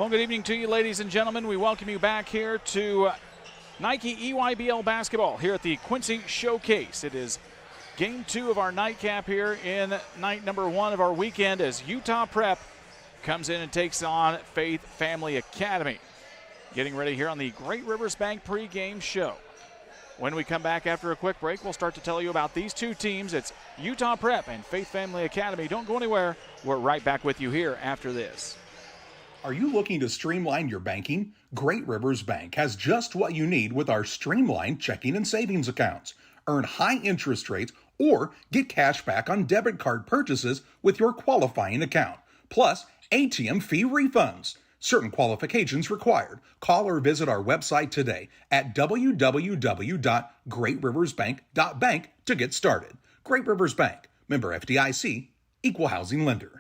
Well, good evening to you, ladies and gentlemen. We welcome you back here to Nike EYBL basketball here at the Quincy Showcase. It is game 2 of our nightcap here in night number 1 of our weekend as Utah Prep comes in and takes on Faith Family Academy. Getting ready here on the Great Rivers Bank pregame show. When we come back after a quick break, we'll start to tell you about these two teams. It's Utah Prep and Faith Family Academy. Don't go anywhere. We're right back with you here after this. Are you looking to streamline your banking? Great Rivers Bank has just what you need with our streamlined checking and savings accounts. Earn high interest rates or get cash back on debit card purchases with your qualifying account. Plus, ATM fee refunds. Certain qualifications required. Call or visit our website today at www.greatriversbank.bank to get started. Great Rivers Bank, member FDIC, equal housing lender.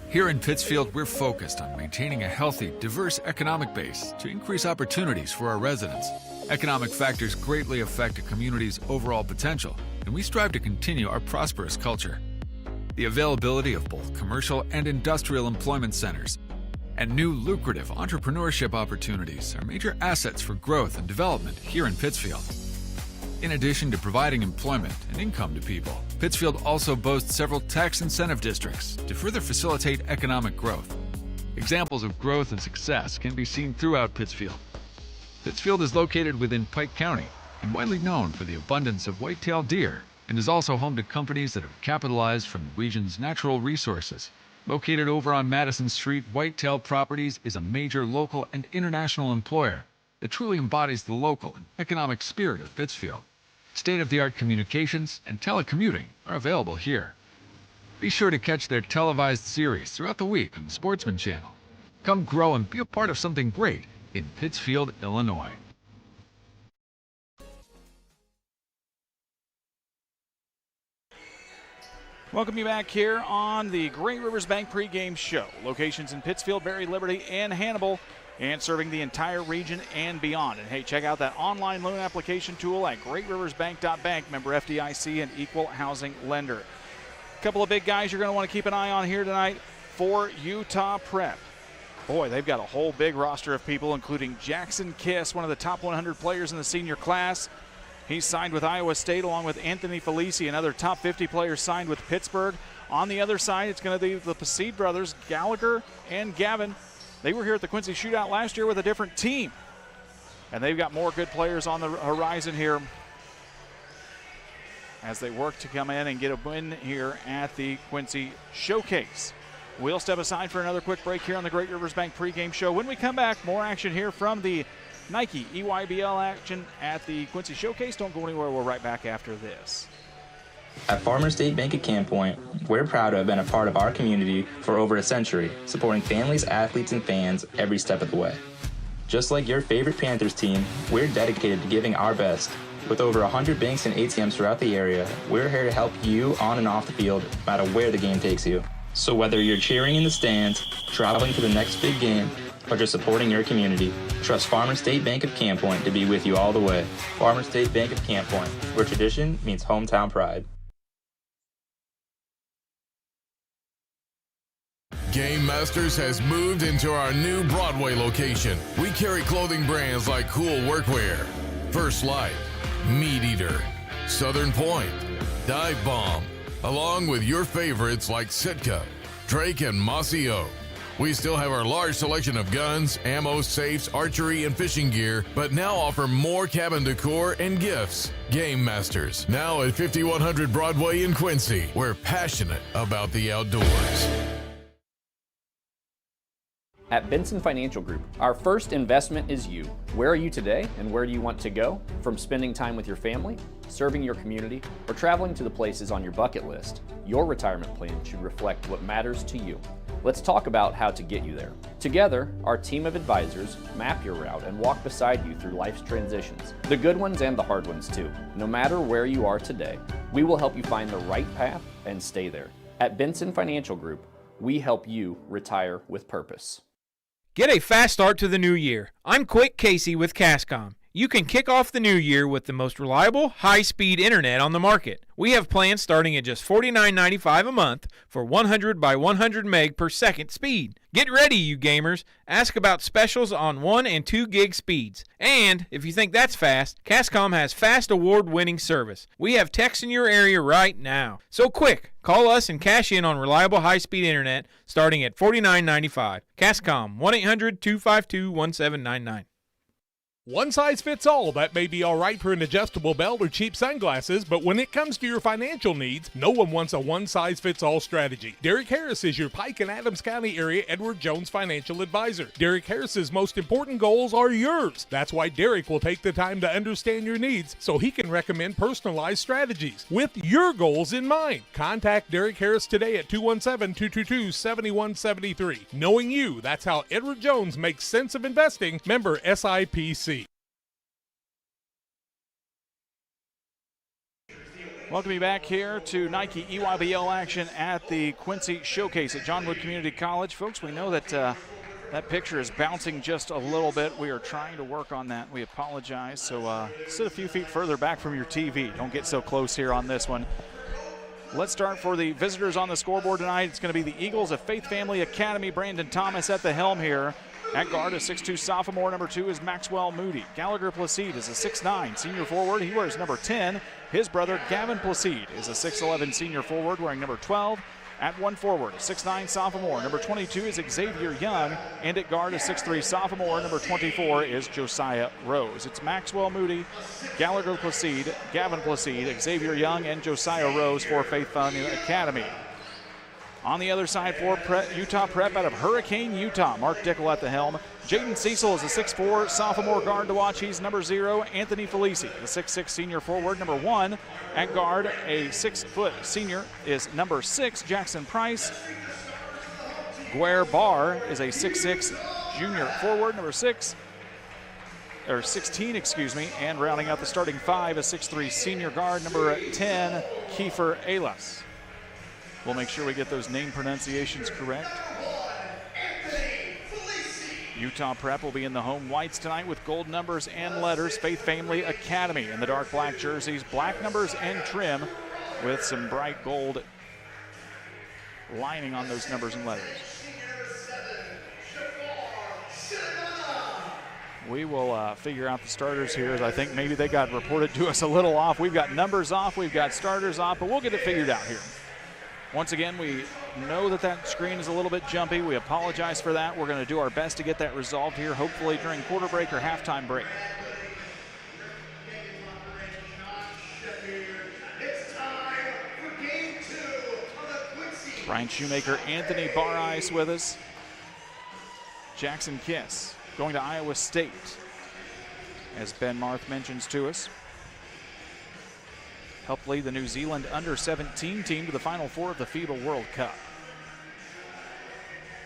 Here in Pittsfield, we're focused on maintaining a healthy, diverse economic base to increase opportunities for our residents. Economic factors greatly affect a community's overall potential, and we strive to continue our prosperous culture. The availability of both commercial and industrial employment centers and new lucrative entrepreneurship opportunities are major assets for growth and development here in Pittsfield. In addition to providing employment and income to people, Pittsfield also boasts several tax incentive districts to further facilitate economic growth. Examples of growth and success can be seen throughout Pittsfield. Pittsfield is located within Pike County and widely known for the abundance of white-tailed deer, and is also home to companies that have capitalized from the region's natural resources. Located over on Madison Street, Whitetail Properties is a major local and international employer that truly embodies the local and economic spirit of Pittsfield. State-of-the-art communications and telecommuting are available here. Be sure to catch their televised series throughout the week on the Sportsman Channel. Come grow and be a part of something great in Pittsfield, Illinois. Welcome you back here on the Great Rivers Bank pregame show. Locations in Pittsfield, Berry, Liberty, and Hannibal, and serving the entire region and beyond. And hey, check out that online loan application tool at greatriversbank.bank, member FDIC and equal housing lender. A couple of big guys you're going to want to keep an eye on here tonight for Utah Prep. Boy, they've got a whole big roster of people, including Jackson Kiss, one of the top 100 players in the senior class. He's signed with Iowa State along with Anthony Felici, another top 50 players signed with Pittsburgh. On the other side, it's going to be the Placide brothers, Gallagher and Gavin. They were here at the Quincy Shootout last year with a different team. And they've got more good players on the horizon here as they work to come in and get a win here at the Quincy Showcase. We'll step aside for another quick break here on the Great Rivers Bank pregame show. When we come back, more action here from the Nike EYBL action at the Quincy Showcase. Don't go anywhere. We're right back after this. At Farmers State Bank at Camp Point, we're proud to have been a part of our community for over a century, supporting families, athletes, and fans every step of the way. Just like your favorite Panthers team, we're dedicated to giving our best. With over 100 banks and ATMs throughout the area, we're here to help you on and off the field, no matter where the game takes you. So whether you're cheering in the stands, traveling to the next big game, or just supporting your community, trust Farmers State Bank of Camp Point to be with you all the way. Farmers State Bank of Camp Point, where tradition means hometown pride. Game Masters has moved into our new Broadway location. We carry clothing brands like Cool Workwear, First Light, Meat Eater, Southern Point, Dive Bomb, along with your favorites like Sitka, Drake, and Mossy Oak. We still have our large selection of guns, ammo, safes, archery, and fishing gear, but now offer more cabin decor and gifts. Game Masters, now at 5100 Broadway in Quincy. We're passionate about the outdoors. At Benson Financial Group, our first investment is you. Where are you today and where do you want to go? From spending time with your family, serving your community, or traveling to the places on your bucket list, your retirement plan should reflect what matters to you. Let's talk about how to get you there. Together, our team of advisors map your route and walk beside you through life's transitions, the good ones and the hard ones too. No matter where you are today, we will help you find the right path and stay there. At Benson Financial Group, we help you retire with purpose. Get a fast start to the new year. I'm Quick Casey with Cascom. You can kick off the new year with the most reliable, high-speed internet on the market. We have plans starting at just $49.95 a month for 100 by 100 meg per second speed. Get ready, you gamers. Ask about specials on 1 and 2 gig speeds. And if you think that's fast, Cascom has fast award-winning service. We have techs in your area right now. So quick, call us and cash in on reliable high-speed internet starting at $49.95. Cascom, 1-800-252-1799. One size fits all. That may be all right for an adjustable belt or cheap sunglasses, but when it comes to your financial needs, no one wants a one-size-fits-all strategy. Derek Harris is your Pike and Adams County area Edward Jones financial advisor. Derek Harris's most important goals are yours. That's why Derek will take the time to understand your needs so he can recommend personalized strategies with your goals in mind. Contact Derek Harris today at 217-222-7173. Knowing you, that's how Edward Jones makes sense of investing. Member SIPC. Welcome you back here to Nike EYBL action at the Quincy Showcase at John Wood Community College. Folks, we know that that picture is bouncing just a little bit. We are trying to work on that. We apologize. So sit a few feet further back from your TV. Don't get so close here on this one. Let's start for the visitors on the scoreboard tonight. It's going to be the Eagles of Faith Family Academy. Brandon Thomas at the helm here. At guard, a 6'2 sophomore. Number 2 is Maxwell Moody. Gallagher Placide is a 6'9 senior forward. He wears number 10. His brother, Gavin Placide, is a 6'11 senior forward wearing number 12. At one forward, a 6'9 sophomore. Number 22 is Xavier Young. And at guard, a 6'3 sophomore. Number 24 is Josiah Rose. It's Maxwell Moody, Gallagher Placide, Gavin Placide, Xavier Young, and Josiah Rose for Faith Family Academy. On the other side for Utah Prep out of Hurricane, Utah, Mark Dickel at the helm. Jaden Cecil is a 6'4 sophomore guard to watch. He's number 0. Anthony Felici, the 6'6 senior forward. Number 1 at guard, a 6-foot senior, is number 6, Jackson Price. Guer Barr is a 6'6 junior forward, number 16, and rounding out the starting 5, a 6'3 senior guard, number 10, Kiefer Alas. We'll make sure we get those name pronunciations correct. Utah Prep will be in the home whites tonight with gold numbers and letters. Faith Family Academy in the dark black jerseys, black numbers and trim with some bright gold lining on those numbers and letters. We will figure out the starters here. I think maybe they got reported to us a little off. We've got numbers off, we've got starters off, but we'll get it figured out here. Once again, we know that screen is a little bit jumpy. We apologize for that. We're going to do our best to get that resolved here, hopefully during quarter break or halftime break. Brian Shoemaker, Anthony Bar-Ice with us. Jackson Kiss going to Iowa State, as Ben Marth mentions to us. Helped lead the New Zealand under-17 team to the Final Four of the FIBA World Cup.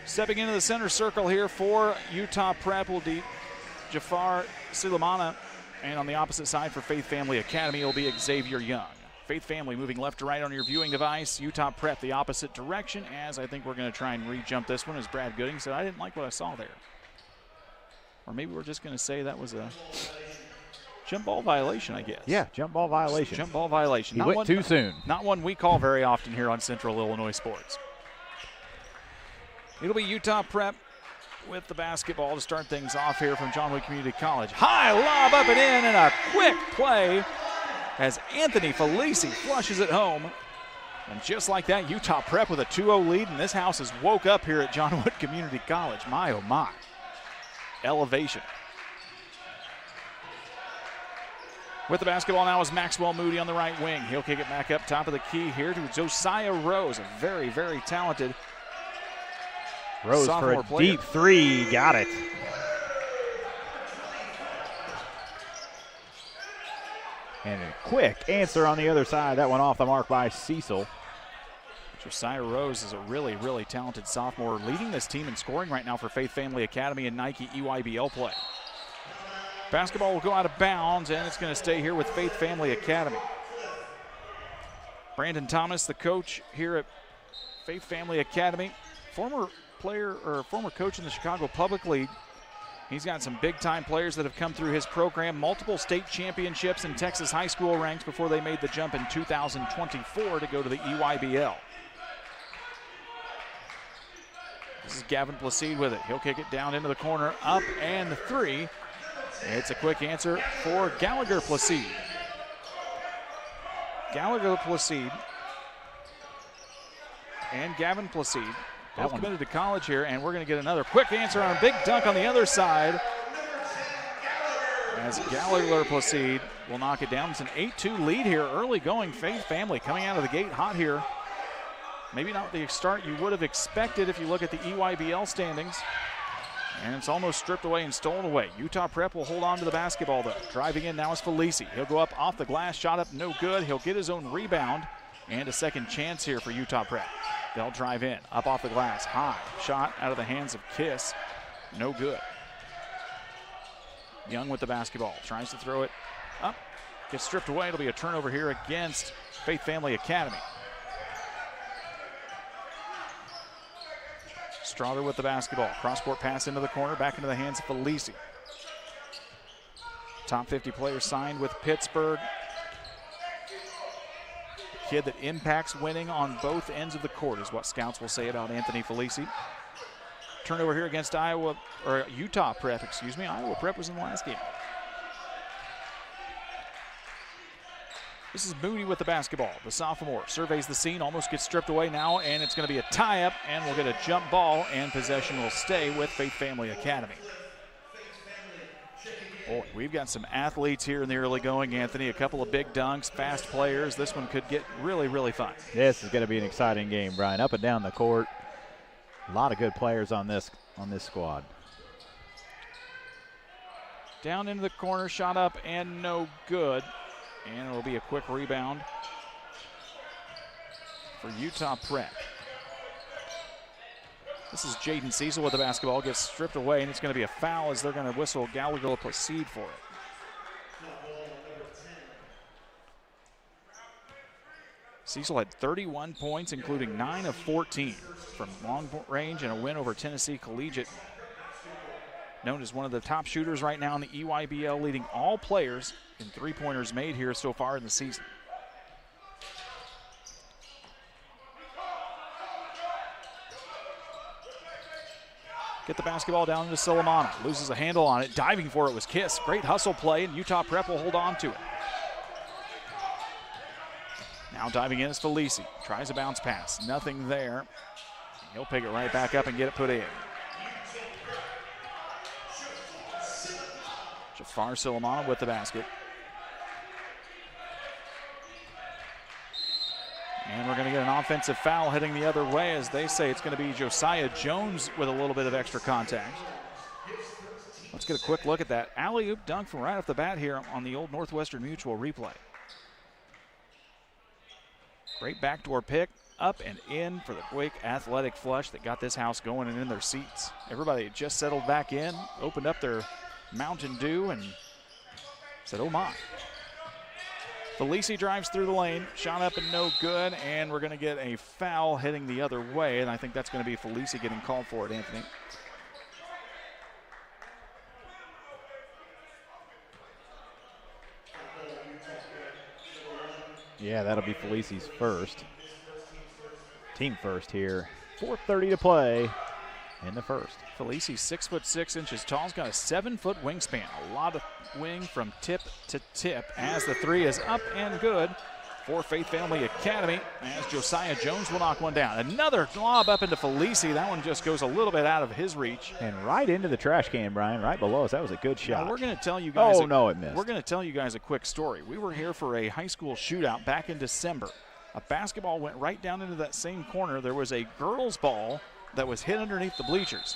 Stepping into the center circle here for Utah Prep will be Jafar Sulemana, and on the opposite side for Faith Family Academy will be Xavier Young. Faith Family moving left to right on your viewing device. Utah Prep the opposite direction, as I think we're going to try and re-jump this one, as Brad Gooding said, I didn't like what I saw there. Or maybe we're just going to say that was a jump ball violation, I guess. Yeah, jump ball violation. Jump ball violation. He went too soon. Not one we call very often here on Central Illinois Sports. It'll be Utah Prep with the basketball to start things off here from John Wood Community College. High lob up and in, and a quick play as Anthony Felici flushes it home. And just like that, Utah Prep with a 2-0 lead, and this house has woke up here at John Wood Community College. My, oh my. Elevation. With the basketball now is Maxwell Moody on the right wing. He'll kick it back up top of the key here to Josiah Rose, a very, very talented Rose for a player. Deep three, got it. And a quick answer on the other side. That one off the mark by Cecil. Josiah Rose is a really, really talented sophomore, leading this team in scoring right now for Faith Family Academy and Nike EYBL play. Basketball will go out of bounds, and it's going to stay here with Faith Family Academy. Brandon Thomas, the coach here at Faith Family Academy, former player or former coach in the Chicago Public League, He's got some big-time players that have come through his program, multiple state championships in Texas high school ranks before they made the jump in 2024 to go to the EYBL. This is Gavin Placide with it. He'll kick it down into the corner, up and 3. It's a quick answer for Gallagher Placide. Gallagher Placide and Gavin Placide both committed to college here, and we're going to get another quick answer on a big dunk on the other side as Gallagher Placide will knock it down. It's an 8-2 lead here, early going. Faith Family coming out of the gate hot here. Maybe not the start you would have expected if you look at the EYBL standings. And it's almost stripped away and stolen away. Utah Prep will hold on to the basketball, though. Driving in now is Felici. He'll go up off the glass, shot up, no good. He'll get his own rebound and a second chance here for Utah Prep. They'll drive in, up off the glass, high. Shot out of the hands of Kiss, no good. Young with the basketball, tries to throw it up, gets stripped away. It'll be a turnover here against Faith Family Academy. Strother with the basketball. Cross-court pass into the corner, back into the hands of Felici. Top 50 player signed with Pittsburgh. Kid that impacts winning on both ends of the court is what scouts will say about Anthony Felici. Turnover here against Utah Prep, excuse me. Iowa Prep was in the last game. This is Moody with the basketball. The sophomore surveys the scene, almost gets stripped away now, and it's going to be a tie-up, and we'll get a jump ball, and possession will stay with Faith Family Academy. Boy, we've got some athletes here in the early going, Anthony. A couple of big dunks, fast players. This one could get really, really fun. This is going to be an exciting game, Brian. Up and down the court. A lot of good players on this squad. Down into the corner, shot up, and no good. And it'll be a quick rebound for Utah Prep. This is Jaden Cecil with the basketball, gets stripped away, and it's going to be a foul as they're going to whistle Gallagher Placide for it. Cecil had 31 points, including 9 of 14 from long range, and a win over Tennessee Collegiate. Known as one of the top shooters right now in the EYBL, leading all players in three-pointers made here so far in the season. Get the basketball down into Silamano. Loses a handle on it. Diving for it was Kiss. Great hustle play, and Utah Prep will hold on to it. Now diving in is Felici. Tries a bounce pass. Nothing there. He'll pick it right back up and get it put in. Jafar Silamano with the basket. And we're going to get an offensive foul heading the other way, as they say it's going to be Josiah Jones with a little bit of extra contact. Let's get a quick look at that. Alley-oop dunk from right off the bat here on the old Northwestern Mutual replay. Great backdoor pick, up and in for the quick athletic flush that got this house going and in their seats. Everybody just settled back in, opened up their Mountain Dew and said, oh my. Felici drives through the lane, shot up and no good, and we're going to get a foul heading the other way, and I think that's going to be Felici getting called for it, Anthony. Yeah, that'll be Felici's first. Team first here. 4:30 to play in the first. Felici, 6'6" tall. He's got a 7-foot wingspan. A lot of wing from tip to tip as the three is up and good for Faith Family Academy, as Josiah Jones will knock one down. Another lob up into Felici. That one just goes a little bit out of his reach. And right into the trash can, Brian, right below us. That was a good shot. Now we're going to tell you guys. Oh, no, it missed. We're going to tell you guys a quick story. We were here for a high school shootout back in December. A basketball went right down into that same corner. There was a girls' ball that was hit underneath the bleachers.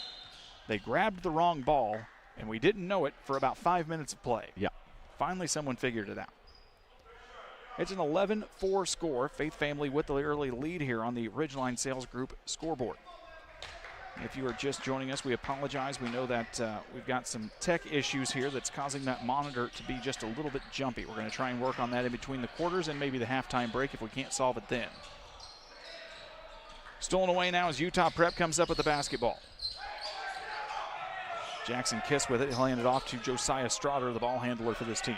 They grabbed the wrong ball, and we didn't know it for about 5 minutes of play. Yeah. Finally, someone figured it out. It's an 11-4 score. Faith Family with the early lead here on the Ridgeline Sales Group scoreboard. If you are just joining us, we apologize. We know that we've got some tech issues here that's causing that monitor to be just a little bit jumpy. We're going to try and work on that in between the quarters and maybe the halftime break if we can't solve it then. Stolen away now as Utah Prep comes up with the basketball. Jackson Kiss with it. He'll hand it off to Josiah Strotter, the ball handler for this team.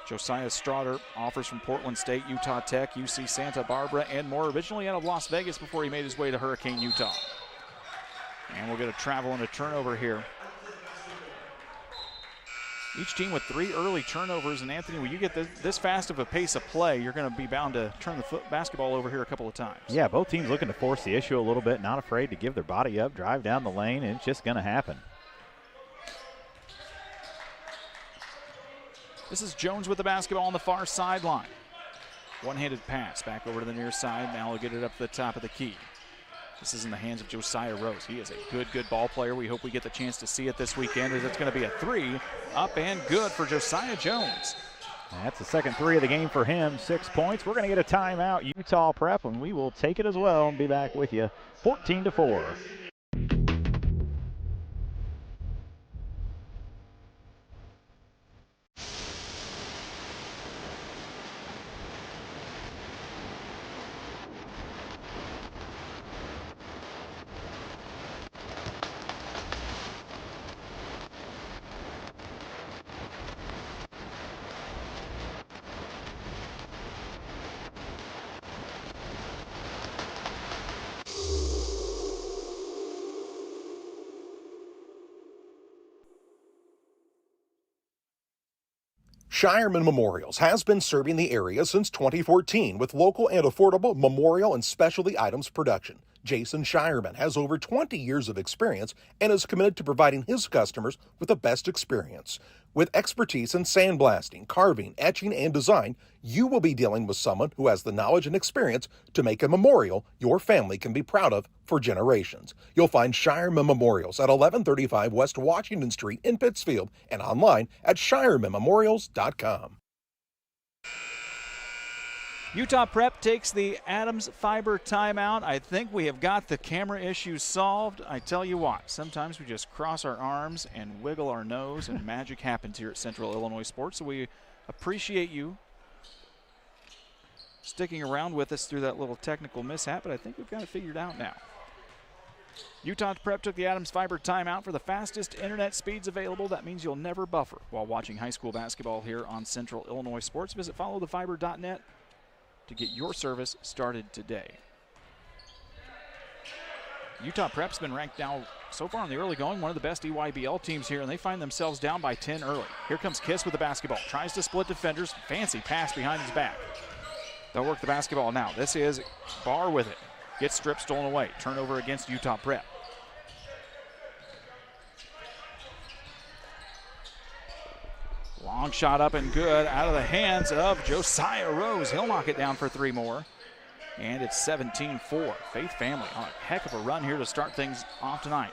Josiah Strotter offers from Portland State, Utah Tech, UC Santa Barbara, and more. Originally out of Las Vegas before he made his way to Hurricane, Utah. And we'll get a travel and a turnover here. Each team with 3 early turnovers. And Anthony, when you get this fast of a pace of play, you're going to be bound to turn the basketball over here a couple of times. Yeah, both teams looking to force the issue a little bit, not afraid to give their body up, drive down the lane, and it's just going to happen. This is Jones with the basketball on the far sideline. One-handed pass back over to the near side. Now he'll get it up to the top of the key. This is in the hands of Josiah Rose. He is a good ball player. We hope we get the chance to see it this weekend, as it's going to be a 3 up and good for Josiah Jones. That's the second 3 of the game for him, 6 points. We're going to get a timeout, Utah Prep, and we will take it as well and be back with you 14-4. Shireman Memorials has been serving the area since 2014 with local and affordable memorial and specialty items production. Jason Shireman has over 20 years of experience and is committed to providing his customers with the best experience. With expertise in sandblasting, carving, etching, and design, you will be dealing with someone who has the knowledge and experience to make a memorial your family can be proud of for generations. You'll find Shireman Memorials at 1135 West Washington Street in Pittsfield and online at shiremanmemorials.com. Utah Prep takes the Adams Fiber timeout. I think we have got the camera issues solved. I tell you what, sometimes we just cross our arms and wiggle our nose and magic happens here at Central Illinois Sports. So we appreciate you sticking around with us through that little technical mishap, but I think we've got it figured out now. Utah Prep took the Adams Fiber timeout for the fastest internet speeds available. That means you'll never buffer while watching high school basketball here on Central Illinois Sports. Visit followthefiber.net to get your service started today. Utah Prep's been ranked now so far in the early going, one of the best EYBL teams here, and they find themselves down by 10 early. Here comes Kiss with the basketball. Tries to split defenders. Fancy pass behind his back. They'll work the basketball now. This is Barr with it. Gets stripped, stolen away. Turnover against Utah Prep. Long shot up and good out of the hands of Josiah Rose. He'll knock it down for 3 more. And it's 17-4. Faith family on a heck of a run here to start things off tonight.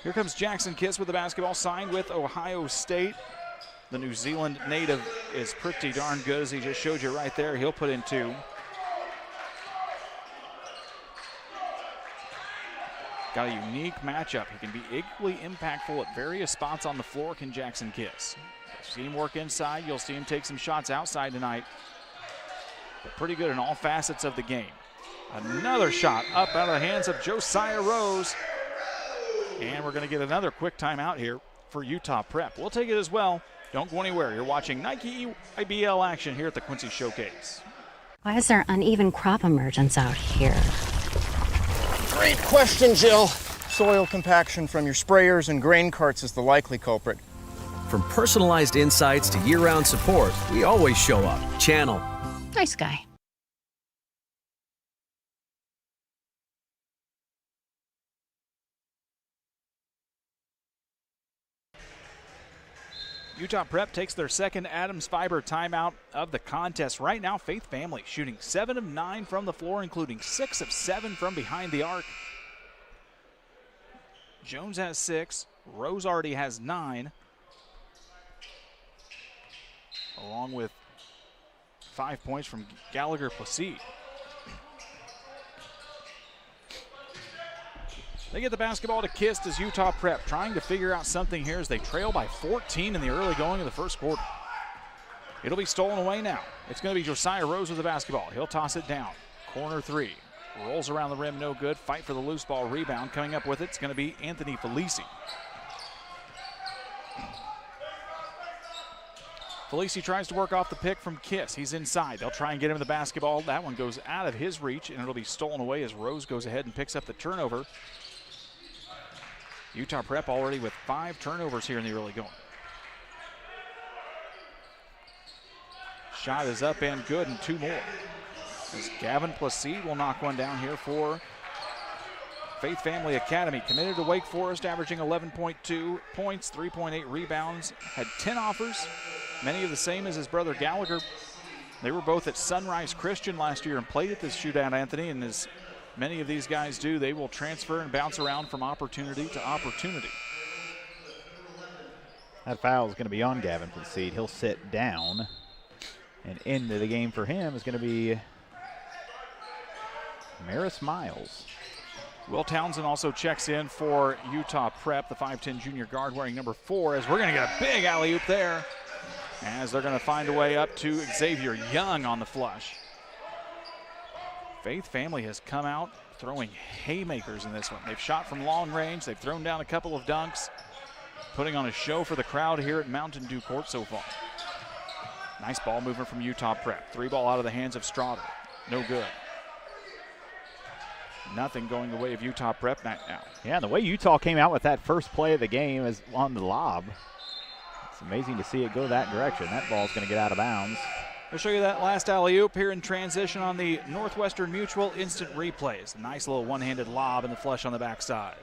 Here comes Jackson Kiss with the basketball, signed with Ohio State. The New Zealand native is pretty darn good, as he just showed you right there. He'll put in 2. Got a unique matchup. He can be equally impactful at various spots on the floor, can Jackson Kiss. You'll see him work inside. You'll see him take some shots outside tonight. But pretty good in all facets of the game. Another shot up out of the hands of Josiah Rose. And we're going to get another quick timeout here for Utah Prep. We'll take it as well. Don't go anywhere. You're watching Nike EYBL action here at the Quincy Showcase. Why is there uneven crop emergence out here? Great question, Jill. Soil compaction from your sprayers and grain carts is the likely culprit. From personalized insights to year-round support, we always show up. Channel. Nice guy. Utah Prep takes their second Adams Fiber timeout of the contest. Right now, Faith family shooting 7 of 9 from the floor, including 6 of 7 from behind the arc. Jones has 6. Rose already has 9. Along with 5 points from Gallagher Placide. They get the basketball to Kiss as Utah Prep trying to figure out something here as they trail by 14 in the early going of the first quarter. It'll be stolen away now. It's going to be Josiah Rose with the basketball. He'll toss it down. Corner 3. Rolls around the rim, no good. Fight for the loose ball rebound. Coming up with it's going to be Anthony Felici. Felici tries to work off the pick from Kiss. He's inside. They'll try and get him the basketball. That one goes out of his reach, and it'll be stolen away as Rose goes ahead and picks up the turnover. Utah Prep already with 5 turnovers here in the early going. Shot is up and good, and 2 more. As Gavin Placide will knock one down here for Faith Family Academy. Committed to Wake Forest, averaging 11.2 points, 3.8 rebounds, had 10 offers, many of the same as his brother Gallagher. They were both at Sunrise Christian last year and played at this shootout, Anthony, and as many of these guys do, they will transfer and bounce around from opportunity to opportunity. That foul is going to be on Gavin Placide. He'll sit down, and into the game for him is going to be Maris Miles. Will Townsend also checks in for Utah Prep, the 5'10 junior guard wearing number 4, as we're going to get a big alley-oop there, as they're going to find a way up to Xavier Young on the flush. Faith Family has come out throwing haymakers in this one. They've shot from long range. They've thrown down a couple of dunks, putting on a show for the crowd here at Mountain Dew Court so far. Nice ball movement from Utah Prep. 3 ball out of the hands of Straughter. No good. Nothing going the way of Utah Prep right now. Yeah, and the way Utah came out with that first play of the game is on the lob. It's amazing to see it go that direction. That ball's going to get out of bounds. We'll show you that last alley-oop here in transition on the Northwestern Mutual Instant Replays. A nice little one-handed lob and the flush on the backside.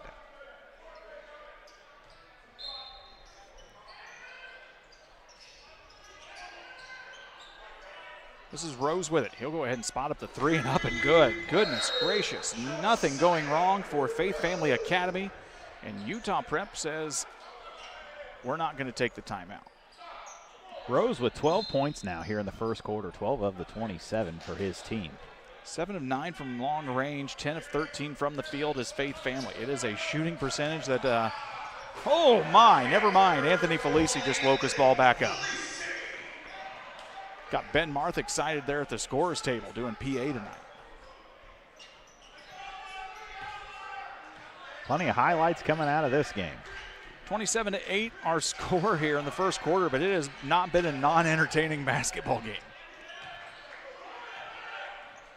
This is Rose with it. He'll go ahead and spot up the 3 and up and good. Goodness gracious. Nothing going wrong for Faith Family Academy. And Utah Prep says, we're not going to take the timeout. Rose with 12 points now here in the first quarter, 12 of the 27 for his team. 7 of 9 from long range, 10 of 13 from the field is Faith Family. It is a shooting percentage that, oh my, never mind. Anthony Felici just woke his ball back up. Got Ben Marth excited there at the scorer's table doing PA tonight. Plenty of highlights coming out of this game. 27-8 our score here in the first quarter, but it has not been a non-entertaining basketball game.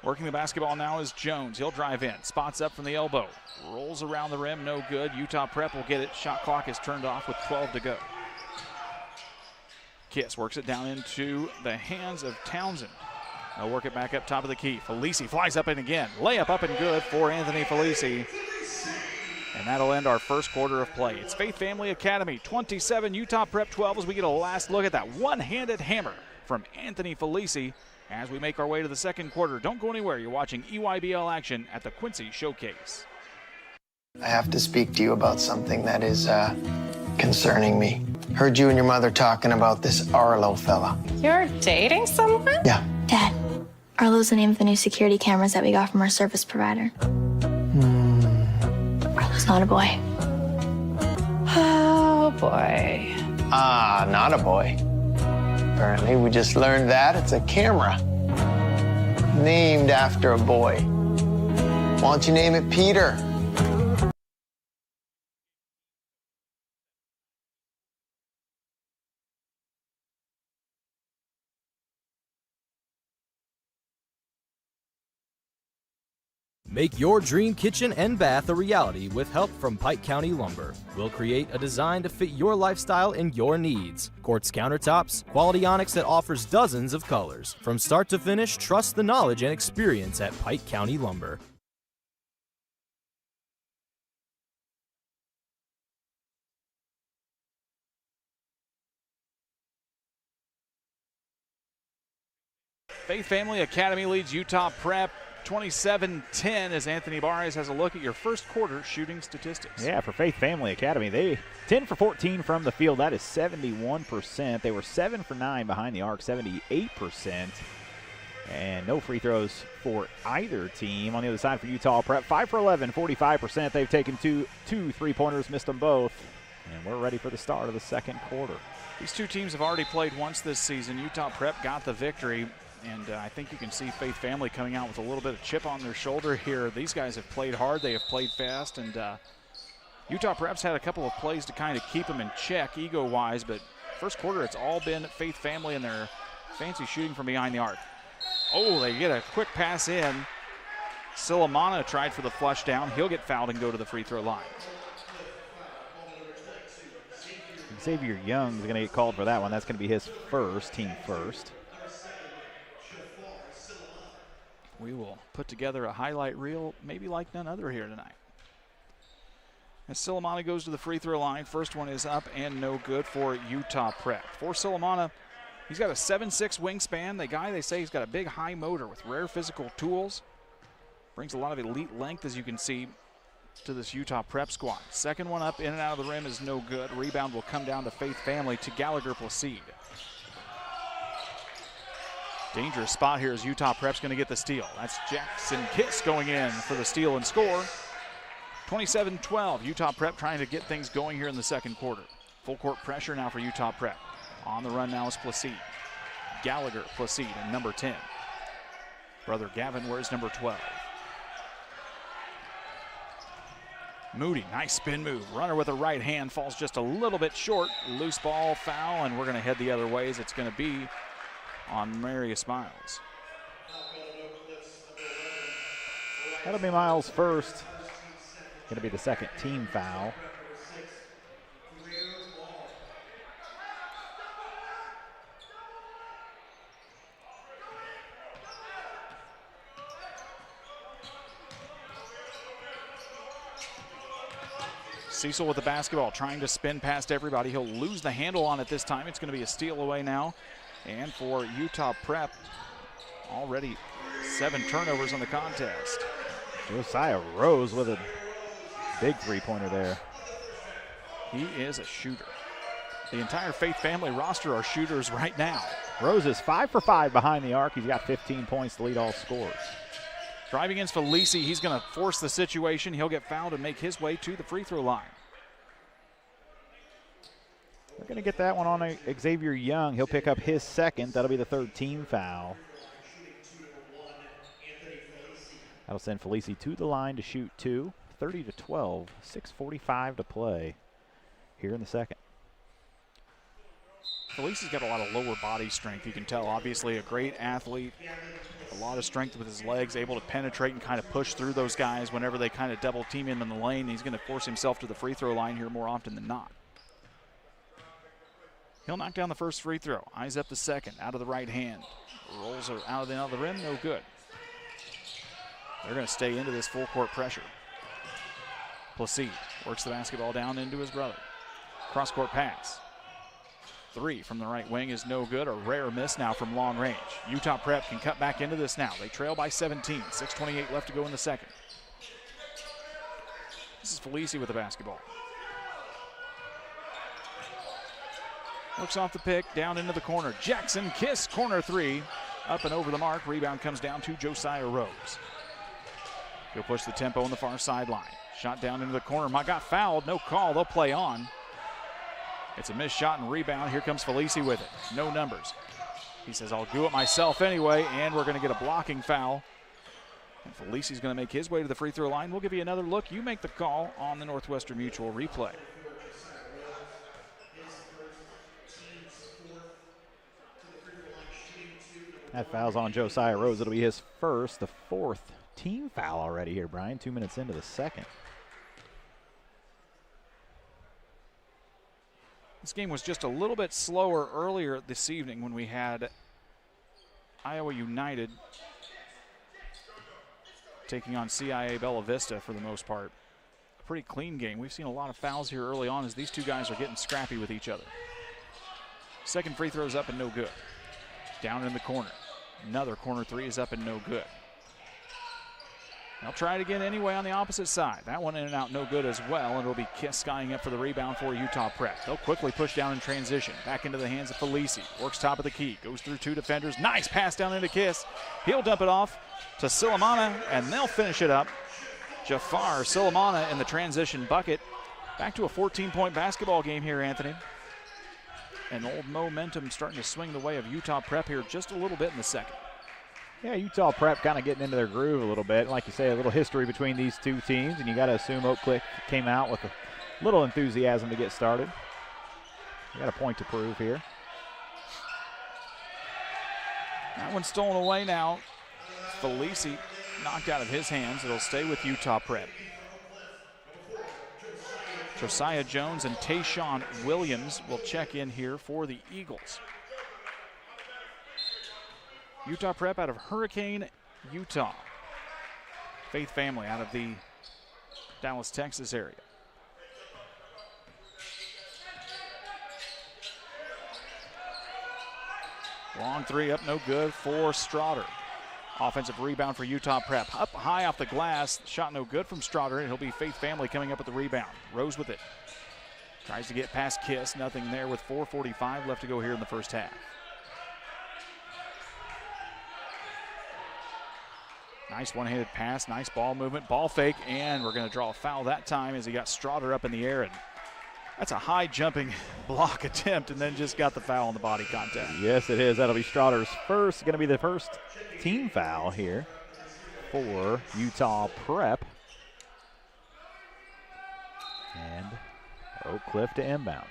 Working the basketball now is Jones. He'll drive in, spots up from the elbow, rolls around the rim, no good. Utah Prep will get it. Shot clock is turned off with 12 to go. Kiss works it down into the hands of Townsend. They'll work it back up top of the key. Felici flies up and again. Layup up and good for Anthony Felici. And that'll end our first quarter of play. It's Faith Family Academy 27, Utah Prep 12 as we get a last look at that one-handed hammer from Anthony Felici as we make our way to the second quarter. Don't go anywhere. You're watching EYBL action at the Quincy Showcase. I have to speak to you about something that is concerning me. Heard you and your mother talking about this Arlo fella. You're dating someone? Yeah. Dad, Arlo's the name of the new security cameras that we got from our service provider. Arlo's not a boy. Oh, boy. Ah, not a boy. Apparently, we just learned that it's a camera named after a boy. Why don't you name it Peter? Make your dream kitchen and bath a reality with help from Pike County Lumber. We'll create a design to fit your lifestyle and your needs. Quartz countertops, quality onyx that offers dozens of colors. From start to finish, trust the knowledge and experience at Pike County Lumber. Faith Family Academy leads Utah Prep 27-10 as Anthony Barres has a look at your first quarter shooting statistics. Yeah, for Faith Family Academy, they 10 for 14 from the field. That is 71%. They were 7 for 9 behind the arc, 78%. And no free throws for either team. On the other side for Utah Prep, 5 for 11, 45%. They've taken two three-pointers, missed them both. And we're ready for the start of the second quarter. These two teams have already played once this season. Utah Prep got the victory. And I think you can see Faith Family coming out with a little bit of chip on their shoulder here. These guys have played hard. They have played fast. And Utah Prep's had a couple of plays to kind of keep them in check ego-wise. But first quarter, it's all been Faith Family and their fancy shooting from behind the arc. Oh, they get a quick pass in. Silamana tried for the flush down. He'll get fouled and go to the free throw line. Xavier Young is going to get called for that one. That's going to be his first, team first. We will put together a highlight reel, maybe like none other here tonight. As Silamana goes to the free throw line, first one is up and no good for Utah Prep. For Silamana, he's got a 7'6" wingspan. The guy, they say, he's got a big high motor with rare physical tools. Brings a lot of elite length, as you can see, to this Utah Prep squad. Second one up, in and out of the rim is no good. Rebound will come down to Faith Family to Gallagher Placide. Dangerous spot here as Utah Prep's going to get the steal. That's Jackson Kiss going in for the steal and score. 27-12, Utah Prep trying to get things going here in the second quarter. Full court pressure now for Utah Prep. On the run now is Placide. Gallagher Placide in number 10. Brother Gavin wears number 12. Moody, nice spin move. Runner with a right hand falls just a little bit short. Loose ball, foul, and we're going to head the other way as it's going to be on Marius Miles. That'll be Miles' first. Going to be the second team foul. Cecil with the basketball, trying to spin past everybody. He'll lose the handle on it this time. It's going to be a steal away now. And for Utah Prep, already 7 turnovers on the contest. Josiah Rose with a big three-pointer there. He is a shooter. The entire Faith Family roster are shooters right now. Rose is 5 for 5 behind the arc. He's got 15 points to lead all scores. Driving against Felici, he's going to force the situation. He'll get fouled and make his way to the free throw line. We're going to get that one on Xavier Young. He'll pick up his second. That'll be the third team foul. That'll send Felici to the line to shoot 2. 30-12, 6:45 to play here in the second. Felici's got a lot of lower body strength. You can tell, obviously, a great athlete. A lot of strength with his legs, able to penetrate and kind of push through those guys whenever they kind of double team him in the lane. He's going to force himself to the free throw line here more often than not. He'll knock down the first free throw. Eyes up the second, out of the right hand. Rolls out of the rim, no good. They're going to stay into this full court pressure. Placide works the basketball down into his brother. Cross court pass. 3 from the right wing is no good. A rare miss now from long range. Utah Prep can cut back into this now. They trail by 17. 6:28 left to go in the second. This is Felici with the basketball. Works off the pick, down into the corner. Jackson Kiss, corner 3. Up and over the mark. Rebound comes down to Josiah Rose. He'll push the tempo on the far sideline. Shot down into the corner. Got fouled. No call. They'll play on. It's a missed shot and rebound. Here comes Felici with it. No numbers. He says, I'll do it myself anyway, and we're going to get a blocking foul. And Felici's going to make his way to the free throw line. We'll give you another look. You make the call on the Northwestern Mutual replay. That foul's on Josiah Rose. It'll be his first, the fourth team foul already here, Brian. 2 minutes into the second. This game was just a little bit slower earlier this evening when we had Iowa United taking on CIA Bella Vista for the most part. A pretty clean game. We've seen a lot of fouls here early on as these two guys are getting scrappy with each other. Second free throw is up and no good. Down in the corner. Another corner 3 is up and no good. They'll try it again anyway on the opposite side. That one in and out, no good as well, and it'll be Kiss skying up for the rebound for Utah Prep. They'll quickly push down in transition. Back into the hands of Felici. Works top of the key. Goes through 2 defenders. Nice pass down into Kiss. He'll dump it off to Silamana, and they'll finish it up. Jafar Silamana in the transition bucket. Back to a 14-point basketball game here, Anthony. And old momentum starting to swing the way of Utah Prep here just a little bit in the second. Yeah, Utah Prep kind of getting into their groove a little bit. Like you say, a little history between these two teams, and you got to assume Oak Cliff came out with a little enthusiasm to get started. You got a point to prove here. That one's stolen away now. Felici knocked out of his hands. It'll stay with Utah Prep. Josiah Jones and Tayshawn Williams will check in here for the Eagles. Utah Prep out of Hurricane, Utah. Faith family out of the Dallas, Texas area. Long three up, no good for Strawder. Offensive rebound for Utah Prep. Up high off the glass, shot no good from Strawder, and he'll be Faith family coming up with the rebound. Rose with it. Tries to get past Kiss, nothing there with 4:45 left to go here in the first half. Nice one-handed pass, nice ball movement, ball fake, and we're going to draw a foul that time as he got Strawder up in the air. And that's a high jumping block attempt and then just got the foul on the body contact. Yes, it is. That'll be Strawder's first. Going to be the first team foul here for Utah Prep. And Oak Cliff to inbound.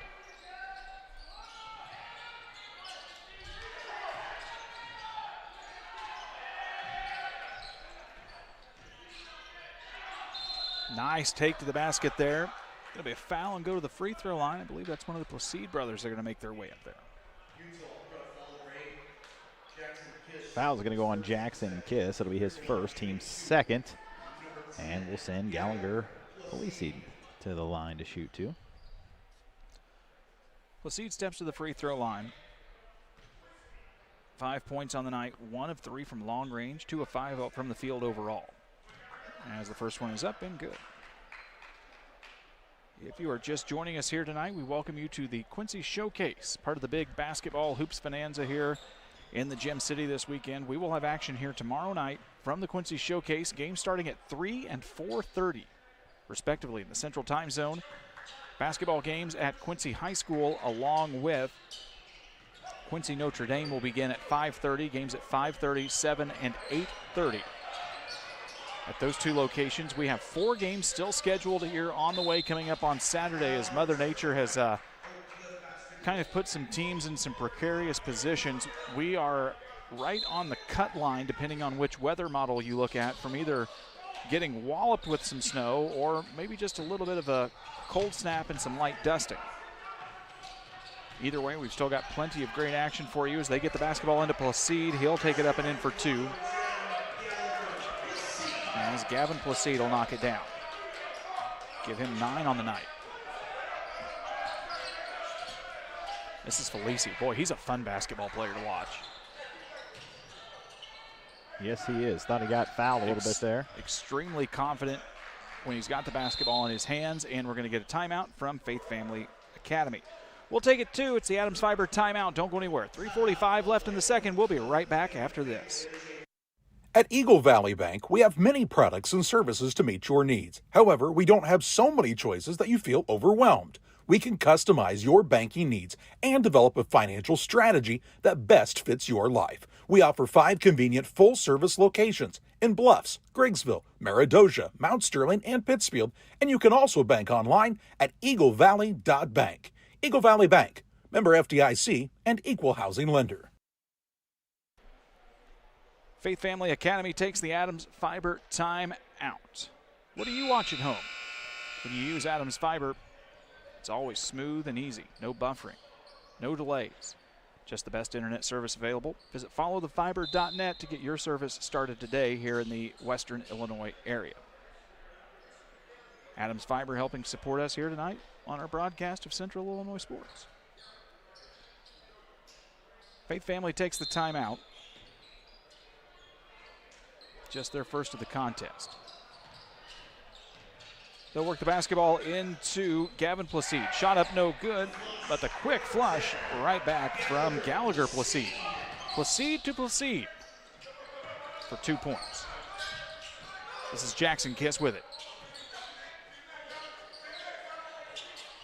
Nice take to the basket there. Going to be a foul and go to the free throw line. I believe that's one of the Placide brothers that are going to make their way up there. Foul's going to go on Jackson and Kiss. It'll be his first, team second. And we'll send Gallagher Placide to the line to shoot to. Placide steps to the free throw line. 5 points on the night, 1 of 3 from long range, 2 of 5 out from the field overall. As the first one is up and good. If you are just joining us here tonight, we welcome you to the Quincy Showcase, part of the big basketball hoops bonanza here in the Gem City this weekend. We will have action here tomorrow night from the Quincy Showcase, games starting at 3 and 4:30, respectively, in the Central Time Zone. Basketball games at Quincy High School along with Quincy Notre Dame will begin at 5:30, games at 5:30, 7, and 8:30. At those two locations, we have 4 games still scheduled here on the way coming up on Saturday as Mother Nature has kind of put some teams in some precarious positions. We are right on the cut line, depending on which weather model you look at, from either getting walloped with some snow or maybe just a little bit of a cold snap and some light dusting. Either way, we've still got plenty of great action for you as they get the basketball into Placide. He'll take it up and in for 2. As Gavin Placide will knock it down. Give him 9 on the night. This is Felici. Boy, he's a fun basketball player to watch. Yes, he is. Thought he got fouled a little bit there. Extremely confident when he's got the basketball in his hands, and we're going to get a timeout from Faith Family Academy. We'll take it, too. It's the Adams Fiber timeout. Don't go anywhere. 3:45 left in the second. We'll be right back after this. At Eagle Valley Bank, we have many products and services to meet your needs. However, we don't have so many choices that you feel overwhelmed. We can customize your banking needs and develop a financial strategy that best fits your life. We offer 5 convenient full-service locations in Bluffs, Griggsville, Maridosia, Mount Sterling, and Pittsfield, and you can also bank online at eaglevalley.bank. Eagle Valley Bank, member FDIC, and equal housing lender. Faith Family Academy takes the Adams Fiber time out. What do you watch at home? When you use Adams Fiber, it's always smooth and easy. No buffering, no delays. Just the best internet service available. Visit followthefiber.net to get your service started today here in the Western Illinois area. Adams Fiber helping support us here tonight on our broadcast of Central Illinois Sports. Faith Family takes the timeout. Just their first of the contest. They'll work the basketball into Gavin Placide. Shot up no good, but the quick flush right back from Gallagher Placide. Placide to Placide for 2 points. This is Jackson Kiss with it.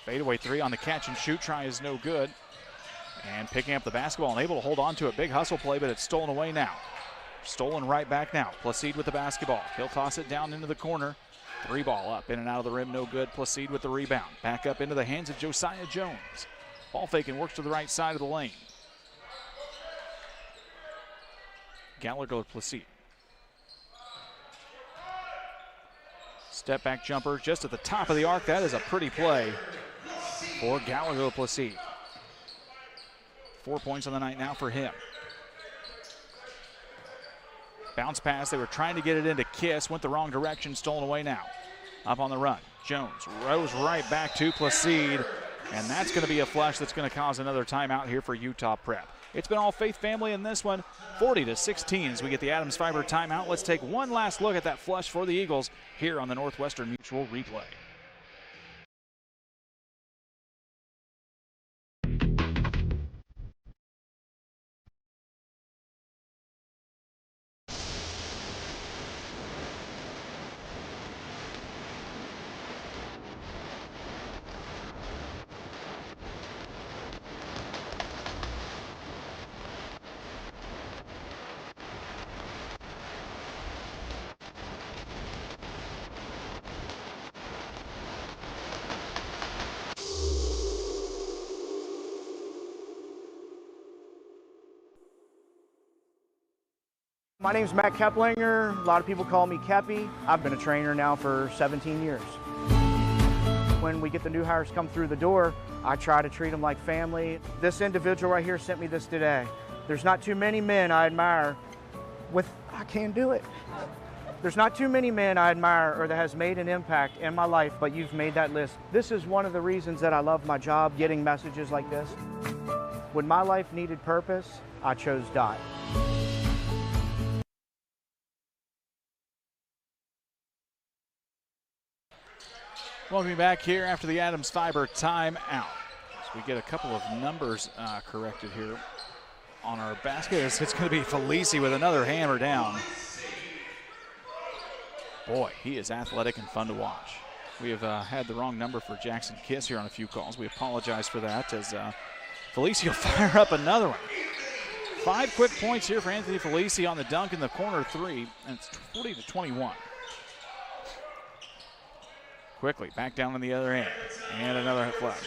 Fadeaway 3 on the catch and shoot try is no good. And picking up the basketball and able to hold on to a big hustle play, but it's stolen away now. Stolen right back now. Placide with the basketball. He'll toss it down into the corner. 3 ball up, in and out of the rim, no good. Placide with the rebound. Back up into the hands of Josiah Jones. Ball faking, works to the right side of the lane. Gallagher Placide. Step back jumper just at the top of the arc. That is a pretty play for Gallagher Placide. 4 points on the night now for him. Bounce pass, they were trying to get it into Kiss, went the wrong direction, stolen away now. Up on the run, Jones rose right back to Placide, and that's going to be a flush that's going to cause another timeout here for Utah Prep. It's been all Faith family in this one, 40-16 as we get the Adams Fiber timeout. Let's take one last look at that flush for the Eagles here on the Northwestern Mutual replay. My name's Matt Keplinger. A lot of people call me Keppy. I've been a trainer now for 17 years. When we get the new hires come through the door, I try to treat them like family. This individual right here sent me this today. There's not too many men I admire I can't do it. There's not too many men I admire or that has made an impact in my life, but you've made that list. This is one of the reasons that I love my job, getting messages like this. When my life needed purpose, I chose Dot. Welcome back here after the Adams Fiber timeout. So we get a couple of numbers corrected here on our basket. It's going to be Felici with another hammer down. Boy, he is athletic and fun to watch. We have had the wrong number for Jackson Kiss here on a few calls. We apologize for that as Felici will fire up another one. 5 quick points here for Anthony Felici on the dunk in the corner 3, and it's 40-21. Quickly, back down on the other end. And another flush.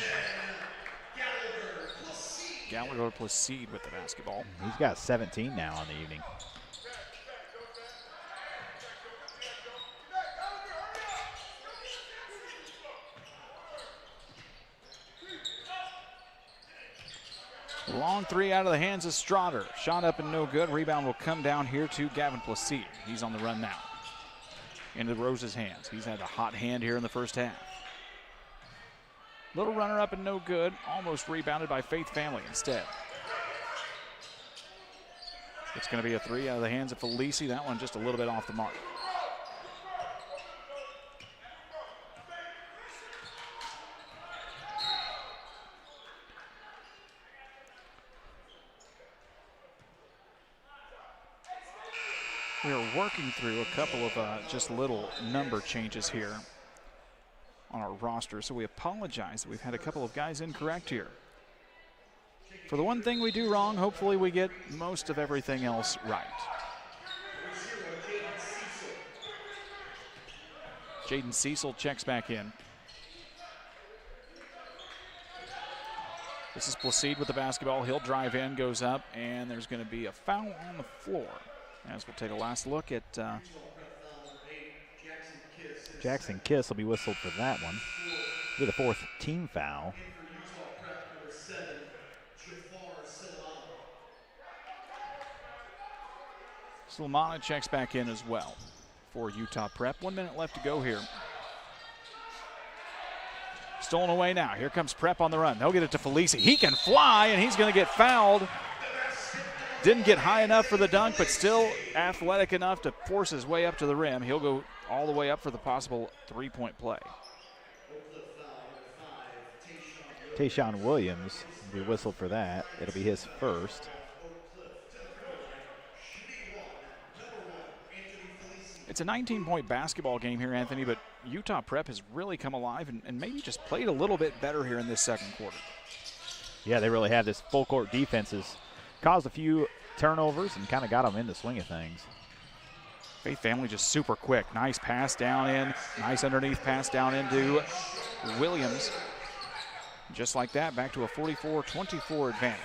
Gallagher Placide with the basketball. He's got 17 now on the evening. Long 3 out of the hands of Strotter. Shot up and no good. Rebound will come down here to Gavin Placide. He's on the run now. Into Rose's hands. He's had a hot hand here in the first half. Little runner up and no good. Almost rebounded by Faith Family instead. It's going to be a 3 out of the hands of Felici. That one just a little bit off the mark. We are working through a couple of just little number changes here on our roster, so we apologize that we've had a couple of guys incorrect here. For the one thing we do wrong, hopefully we get most of everything else right. Jaden Cecil checks back in. This is Placide with the basketball. He'll drive in, goes up, and there's going to be a foul on the floor. As we'll take a last look at Jackson Kiss will be whistled for that one. Be the 4th team foul. Slimana checks back in as well for Utah Prep. 1 minute left to go here. Stolen away now. Here comes Prep on the run. They'll get it to Felici. He can fly, and he's going to get fouled. Didn't get high enough for the dunk, but still athletic enough to force his way up to the rim. He'll go all the way up for the possible 3-point play. Tayshawn Williams will be whistled for that. It'll be his first. It's a 19-point basketball game here, Anthony, but Utah Prep has really come alive and maybe just played a little bit better here in this second quarter. Yeah, they really have. This full court defense has caused a few turnovers and kind of got them in the swing of things. Faith family just super quick. Nice pass down in. Nice underneath pass down into Williams. Just like that, back to a 44-24 advantage.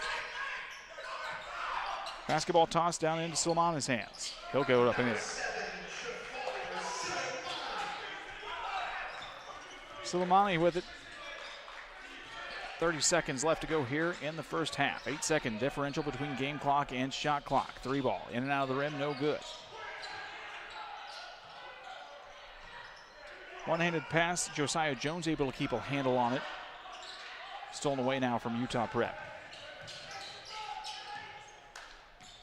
Basketball tossed down into Suleimani's hands. He'll go up and in. Suleimani with it. 30 seconds left to go here in the first half. 8-second differential between game clock and shot clock. 3 ball in and out of the rim, no good. One-handed pass, Josiah Jones able to keep a handle on it. Stolen away now from Utah Prep.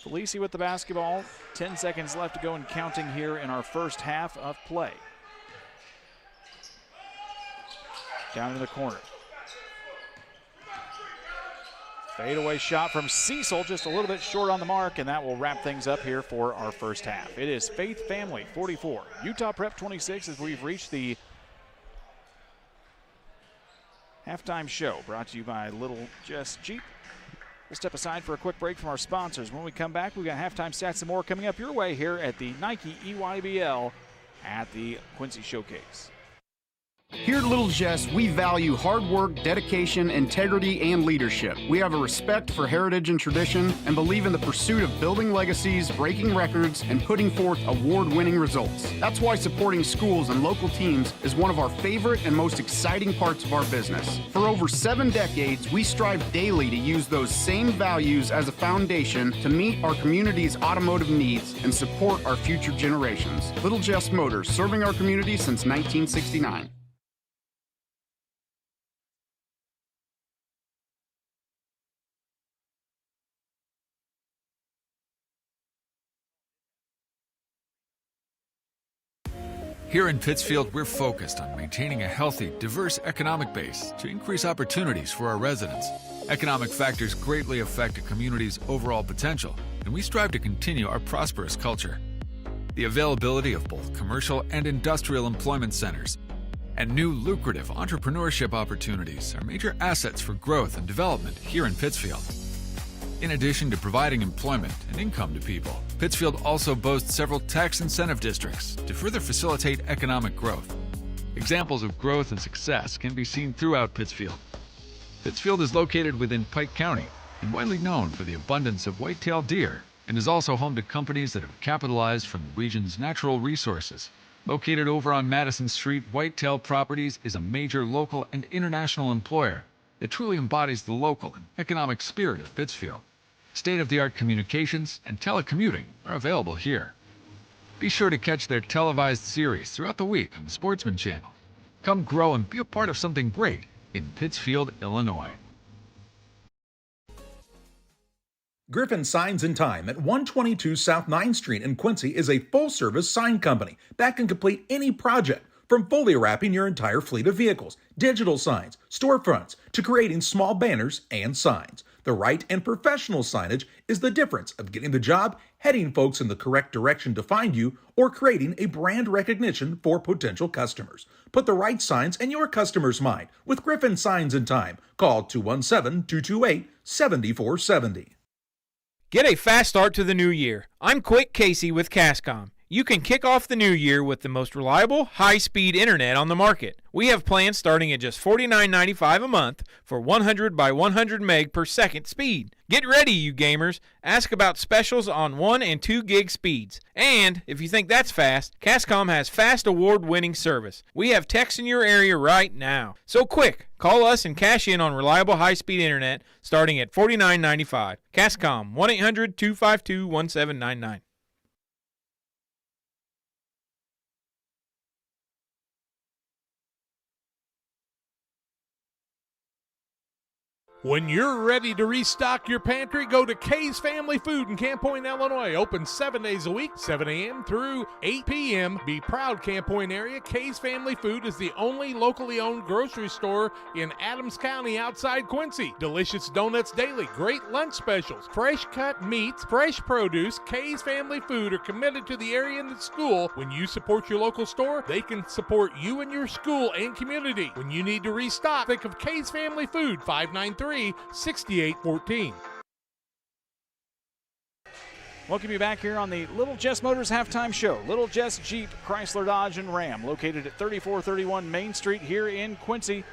Felici with the basketball. 10 seconds left to go and counting here in our first half of play. Down in the corner. Fadeaway shot from Cecil, just a little bit short on the mark, and that will wrap things up here for our first half. It is Faith Family 44, Utah Prep 26 as we've reached the halftime show brought to you by Little Jess Jeep. We'll step aside for a quick break from our sponsors. When we come back, we've got halftime stats and more coming up your way here at the Nike EYBL at the Quincy Showcase. Here at Little Jess, we value hard work, dedication, integrity, and leadership. We have a respect for heritage and tradition and believe in the pursuit of building legacies, breaking records, and putting forth award-winning results. That's why supporting schools and local teams is one of our favorite and most exciting parts of our business. For over 7 decades, we strive daily to use those same values as a foundation to meet our community's automotive needs and support our future generations. Little Jess Motors, serving our community since 1969. Here in Pittsfield, we're focused on maintaining a healthy, diverse economic base to increase opportunities for our residents. Economic factors greatly affect a community's overall potential, and we strive to continue our prosperous culture. The availability of both commercial and industrial employment centers and new lucrative entrepreneurship opportunities are major assets for growth and development here in Pittsfield. In addition to providing employment and income to people, Pittsfield also boasts several tax incentive districts to further facilitate economic growth. Examples of growth and success can be seen throughout Pittsfield. Pittsfield is located within Pike County and widely known for the abundance of white-tailed deer, and is also home to companies that have capitalized from the region's natural resources. Located over on Madison Street, Whitetail Properties is a major local and international employer that truly embodies the local and economic spirit of Pittsfield. State-of-the-art communications and telecommuting are available here. Be sure to catch their televised series throughout the week on the Sportsman Channel. Come grow and be a part of something great in Pittsfield, Illinois. Griffin Signs and Time at 122 South 9th Street in Quincy is a full-service sign company that can complete any project, from fully wrapping your entire fleet of vehicles, digital signs, storefronts, to creating small banners and signs. The right and professional signage is the difference of getting the job, heading folks in the correct direction to find you, or creating a brand recognition for potential customers. Put the right signs in your customer's mind with Griffin Signs and Time. Call 217-228-7470. Get a fast start to the new year. I'm Quick Casey with Cascom. You can kick off the new year with the most reliable, high-speed internet on the market. We have plans starting at just $49.95 a month for 100 by 100 meg per second speed. Get ready, you gamers. Ask about specials on 1 and 2 gig speeds. And if you think that's fast, Cascom has fast award-winning service. We have techs in your area right now. So quick, call us and cash in on reliable high-speed internet starting at $49.95. Cascom, 1-800-252-1799. When you're ready to restock your pantry, go to Kay's Family Food in Camp Point, Illinois. Open 7 days a week, 7 a.m. through 8 p.m. Be proud, Camp Point area. Kay's Family Food is the only locally owned grocery store in Adams County outside Quincy. Delicious donuts daily, great lunch specials, fresh cut meats, fresh produce. Kay's Family Food are committed to the area and the school. When you support your local store, they can support you and your school and community. When you need to restock, think of Kay's Family Food, 593-6814. Welcome you back here on the Little Jess Motors Halftime Show. Little Jess Jeep, Chrysler, Dodge, and Ram, located at 3431 Main Street here in Quincy.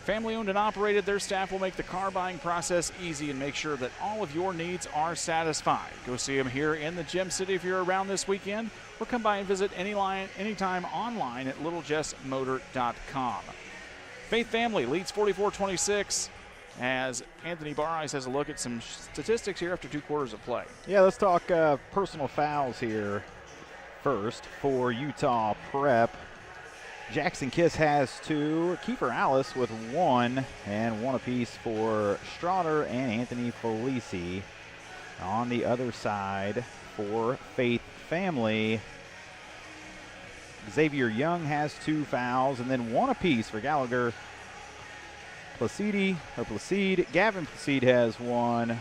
Family owned and operated, their staff will make the car buying process easy and make sure that all of your needs are satisfied. Go see them here in the Gem City if you're around this weekend, or come by and visit anytime online at littlejessmotor.com. Faith Family leads 44-26 as Anthony Barris has a look at some statistics here after 2 quarters of play. Yeah, let's talk personal fouls here first for Utah Prep. Jackson Kiss has 2, Kiefer Alice with 1, and 1 apiece for Straughter and Anthony Felici. On the other side for Faith Family, Xavier Young has 2 fouls, and then 1 apiece for Gallagher. Placide. Gavin Placide has 1.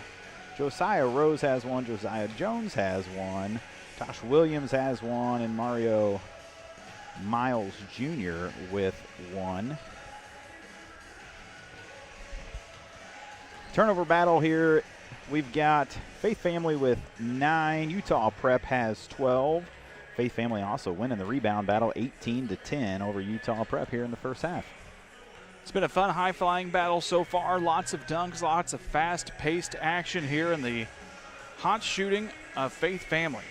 Josiah Rose has 1. Josiah Jones has 1. Tosh Williams has 1, and Mario Miles Jr. with 1. Turnover battle here. We've got Faith Family with 9. Utah Prep has 12. Faith Family also winning the rebound battle 18-10 over Utah Prep here in the first half. It's been a fun, high-flying battle so far. Lots of dunks, lots of fast-paced action here, and the hot shooting of Faith Family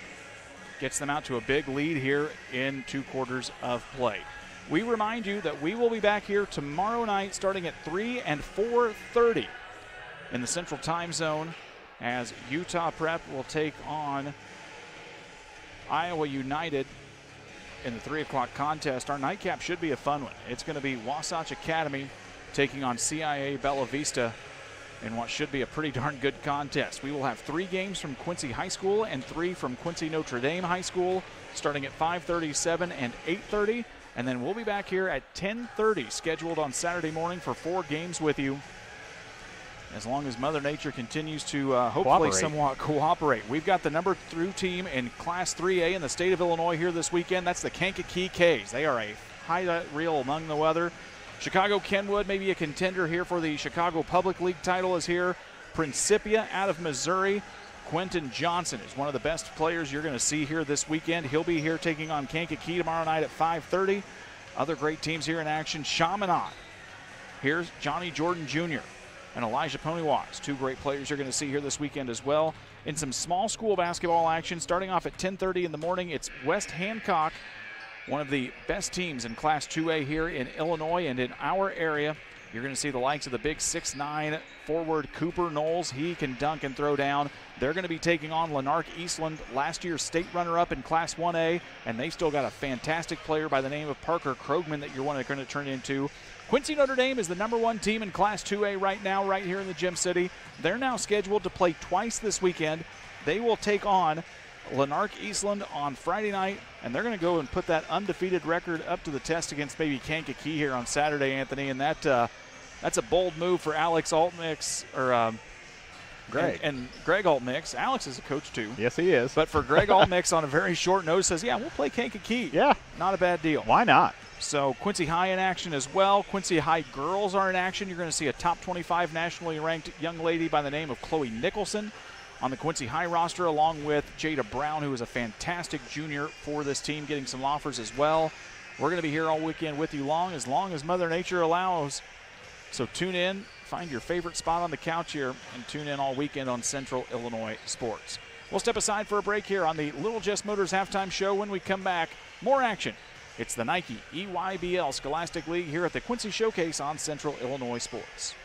gets them out to a big lead here in 2 quarters of play. We remind you that we will be back here tomorrow night starting at 3 and 4:30 in the Central Time Zone as Utah Prep will take on Iowa United in the 3 o'clock contest. Our nightcap should be a fun one. It's going to be Wasatch Academy taking on CIA Bella Vista in what should be a pretty darn good contest. We will have 3 games from Quincy High School and 3 from Quincy Notre Dame High School starting at 5:30, 7, and 8:30. And then we'll be back here at 10:30 scheduled on Saturday morning for 4 games with you, as long as Mother Nature continues to hopefully somewhat cooperate. We've got the number 2 team in Class 3A in the state of Illinois here this weekend. That's the Kankakee K's. They are a highlight reel among the weather. Chicago Kenwood, maybe a contender here for the Chicago Public League title, is here. Principia out of Missouri. Quentin Johnson is one of the best players you're going to see here this weekend. He'll be here taking on Kankakee tomorrow night at 5:30. Other great teams here in action. Chaminade. Here's Johnny Jordan Jr. and Elijah Poniwaz, 2 great players you're going to see here this weekend as well. In some small school basketball action, starting off at 10:30 in the morning, it's West Hancock, one of the best teams in Class 2A here in Illinois and in our area. You're going to see the likes of the big 6'9" forward Cooper Knowles. He can dunk and throw down. They're going to be taking on Lanark Eastland, last year's state runner-up in Class 1A, and they still got a fantastic player by the name of Parker Krogman that you're going to turn into. Quincy Notre Dame is the number 1 team in Class 2A right now, right here in the Gem City. They're now scheduled to play twice this weekend. They will take on Lanark Eastland on Friday night, and they're going to go and put that undefeated record up to the test against maybe Kankakee here on Saturday, Anthony, and that's a bold move for Alex Altmix, or Greg. And Greg Altmix. Alex is a coach too. Yes, he is. But for Greg Altmix on a very short notice says, yeah, we'll play Kankakee. Yeah. Not a bad deal. Why not? So Quincy High in action as well. Quincy High girls are in action. You're going to see a top 25 nationally ranked young lady by the name of Chloe Nicholson on the Quincy High roster, along with Jada Brown, who is a fantastic junior for this team, getting some offers as well. We're going to be here all weekend with you as long as Mother Nature allows. So tune in, find your favorite spot on the couch here, and tune in all weekend on Central Illinois Sports. We'll step aside for a break here on the Little Jess Motors Halftime Show. When we come back, more action. It's the Nike EYBL Scholastic League here at the Quincy Showcase on Central Illinois Sports.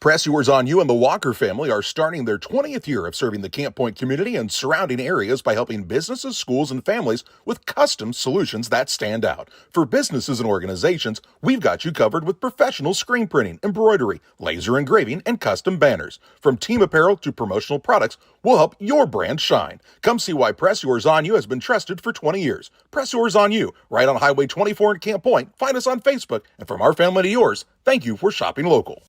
Press Yours on You and the Walker family are starting their 20th year of serving the Camp Point community and surrounding areas by helping businesses, schools, and families with custom solutions that stand out. For businesses and organizations, we've got you covered with professional screen printing, embroidery, laser engraving, and custom banners. From team apparel to promotional products, we'll help your brand shine. Come see why Press Yours on You has been trusted for 20 years. Press Yours on You, right on Highway 24 in Camp Point. Find us on Facebook. And from our family to yours, thank you for shopping local.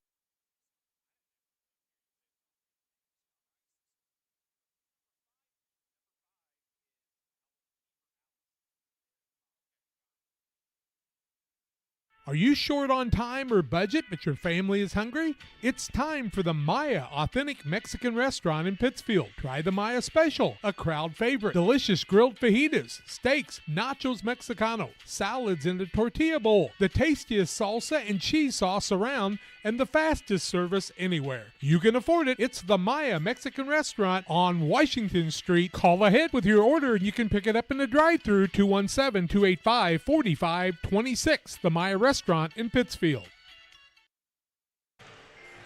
Are you short on time or budget, but your family is hungry? It's time for the Maya Authentic Mexican Restaurant in Pittsfield. Try the Maya Special, a crowd favorite. Delicious grilled fajitas, steaks, nachos Mexicano, salads in a tortilla bowl, the tastiest salsa and cheese sauce around, and the fastest service anywhere. You can afford it. It's the Maya Mexican Restaurant on Washington Street. Call ahead with your order and you can pick it up in the drive-thru, 217-285-4526. The Maya Restaurant in Pittsfield.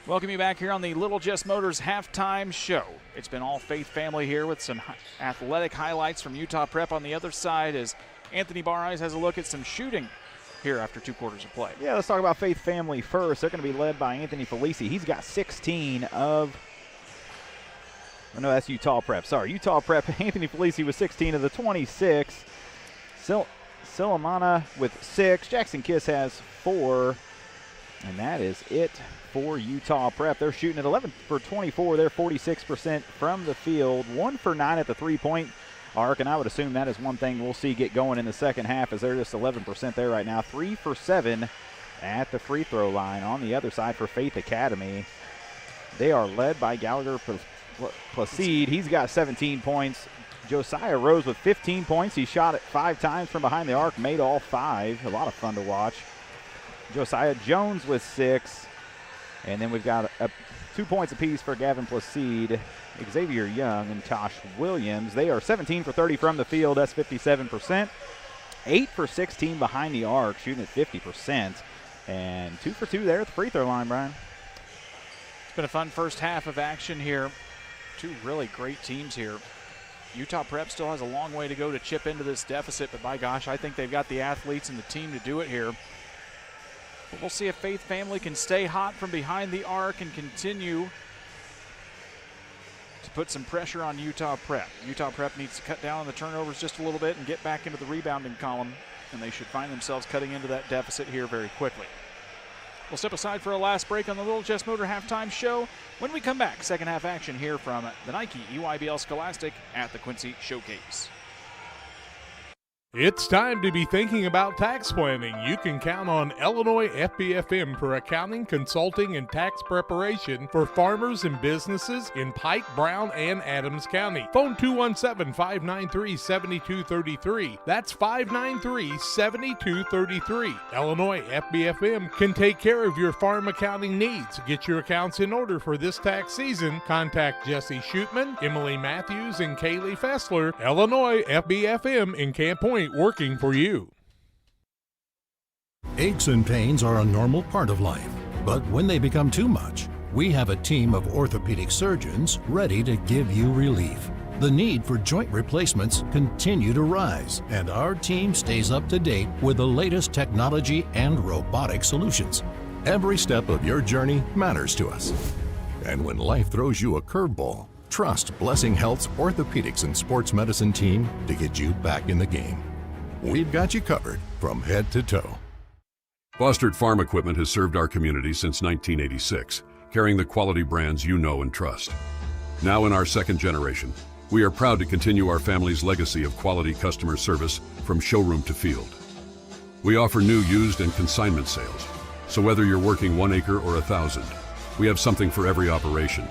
Welcome you back here on the Little Jess Motors halftime show. It's been all Faith family here with some athletic highlights from Utah Prep on the other side as Anthony Bareyes has a look at some shooting here after 2 quarters of play. Yeah, let's talk about Faith family first. They're going to be led by Anthony Felici. He's got 16 of... Oh, no, that's Utah Prep. Sorry, Utah Prep. Anthony Felici with 16 of the 26. Silamana with 6. Jackson Kiss has 4. And that is it for Utah Prep. They're shooting at 11 for 24. They're 46% from the field. 1 for 9 at the three-point arc. And I would assume that is one thing we'll see get going in the second half as they're just 11% there right now. 3 for 7 at the free throw line. On the other side for Faith Academy, they are led by Gallagher Placide. He's got 17 points. Josiah Rose with 15 points. He shot it 5 times from behind the arc, made all 5. A lot of fun to watch. Josiah Jones with 6. And then we've got 2 points apiece for Gavin Placide, Xavier Young, and Tosh Williams. They are 17 for 30 from the field. That's 57%. 8 for 16 behind the arc, shooting at 50%. And 2 for 2 there at the free throw line, Brian. It's been a fun first half of action here. 2 really great teams here. Utah Prep still has a long way to go to chip into this deficit, but by gosh, I think they've got the athletes and the team to do it here. But we'll see if Faith family can stay hot from behind the arc and continue to put some pressure on Utah Prep. Utah Prep needs to cut down on the turnovers just a little bit and get back into the rebounding column, and they should find themselves cutting into that deficit here very quickly. We'll step aside for a last break on the Little Jess Motor halftime show. When we come back, second half action here from the Nike EYBL Scholastic at the Quincy Showcase. It's time to be thinking about tax planning. You can count on Illinois FBFM for accounting, consulting, and tax preparation for farmers and businesses in Pike, Brown, and Adams County. Phone 217-593-7233. That's 593-7233. Illinois FBFM can take care of your farm accounting needs. Get your accounts in order for this tax season. Contact Jesse Shootman, Emily Matthews, and Kaylee Fessler. Illinois FBFM in Camp Point, working for you. Aches and pains are a normal part of life, but when they become too much, we have a team of orthopedic surgeons ready to give you relief. The need for joint replacements continue to rise, and our team stays up to date with the latest technology and robotic solutions. Every step of your journey matters to us. And when life throws you a curveball, trust Blessing Health's orthopedics and sports medicine team to get you back in the game. We've got you covered from head to toe. Fostered Farm Equipment has served our community since 1986, carrying the quality brands you know and trust. Now in our second generation, we are proud to continue our family's legacy of quality customer service from showroom to field. We offer new, used, and consignment sales, so whether you're working 1 acre or 1,000, we have something for every operation.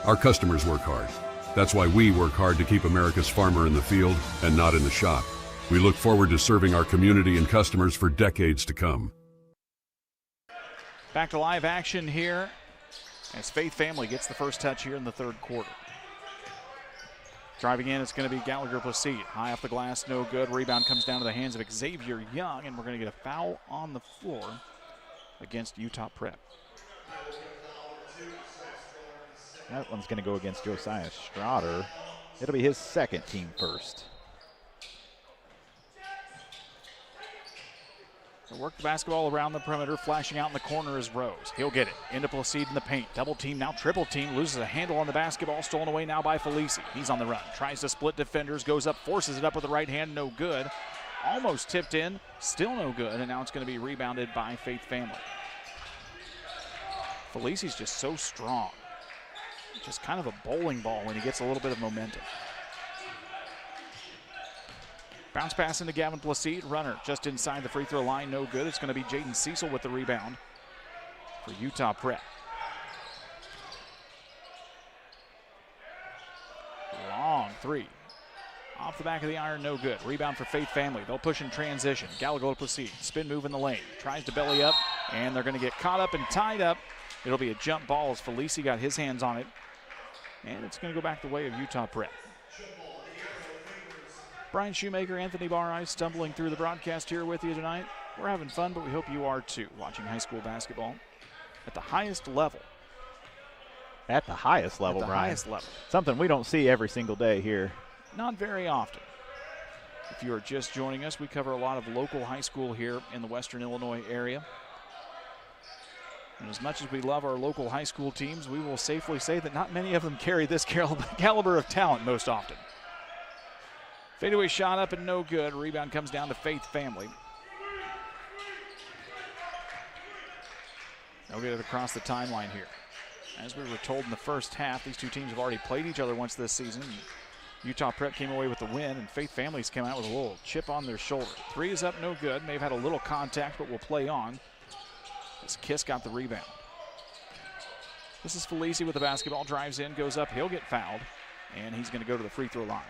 Our customers work hard. That's why we work hard to keep America's farmer in the field and not in the shop. We look forward to serving our community and customers for decades to come. Back to live action here as Faith family gets the first touch here in the third quarter. Driving in, it's going to be Gallagher Placide. High off the glass, no good. Rebound comes down to the hands of Xavier Young, and we're going to get a foul on the floor against Utah Prep. That one's going to go against Josiah Strotter. It'll be his second, team first. So work the basketball around the perimeter, flashing out in the corner is Rose. He'll get it into Placide in the paint. Double team, now triple team, loses a handle on the basketball, stolen away now by Felici. He's on the run, tries to split defenders, goes up, forces it up with the right hand, no good. Almost tipped in, still no good, and now it's going to be rebounded by Faith family. Felici's just so strong. Just kind of a bowling ball when he gets a little bit of momentum. Bounce pass into Gavin Placide. Runner just inside the free throw line. No good. It's going to be Jaden Cecil with the rebound for Utah Prep. Long three. Off the back of the iron, no good. Rebound for Faith Family. They'll push in transition. Gallagher to Placide. Spin move in the lane. Tries to belly up, and they're going to get caught up and tied up. It'll be a jump ball as Felici got his hands on it. And it's going to go back the way of Utah Prep. Brian Shoemaker, Anthony Barrai stumbling through the broadcast here with you tonight. We're having fun, but we hope you are too, watching high school basketball at the highest level. At the highest level, Brian. Highest level. Something we don't see every single day here. Not very often. If you are just joining us, we cover a lot of local high school here in the Western Illinois area. And as much as we love our local high school teams, we will safely say that not many of them carry this caliber of talent most often. Fadeaway shot up and no good. Rebound comes down to Faith Family. They'll get it across the timeline here. As we were told in the first half, these two teams have already played each other once this season. Utah Prep came away with the win, and Faith Families came out with a little chip on their shoulder. Three is up, no good. They've had a little contact, but will play on. As Kiss got the rebound. This is Felici with the basketball. Drives in, goes up. He'll get fouled, and he's going to go to the free throw line.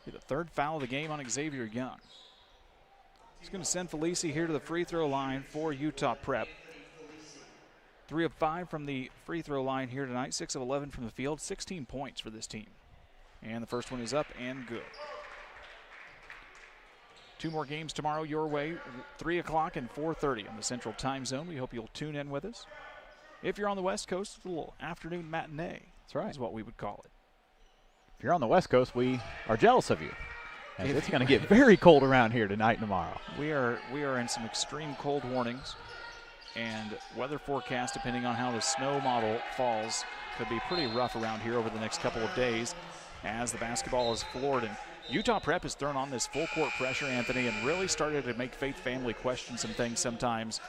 The third foul of the game on Xavier Young. He's going to send Felici here to the free throw line for Utah Prep. 3 of 5 from the free throw line here tonight. 6 of 11 from the field. 16 points for this team. And the first one is up and good. 2 more games tomorrow your way. 3 o'clock and 4:30 on the Central Time Zone. We hope you'll tune in with us. If you're on the West Coast, it's a little afternoon matinee. That's right. Is what we would call it. If you're on the West Coast, we are jealous of you. And it's going to get very cold around here tonight and tomorrow. We are in some extreme cold warnings, and weather forecast, depending on how the snow model falls, could be pretty rough around here over the next couple of days as the basketball is floored. And Utah Prep has thrown on this full court pressure, Anthony, and really started to make Faith Family question some things sometimes.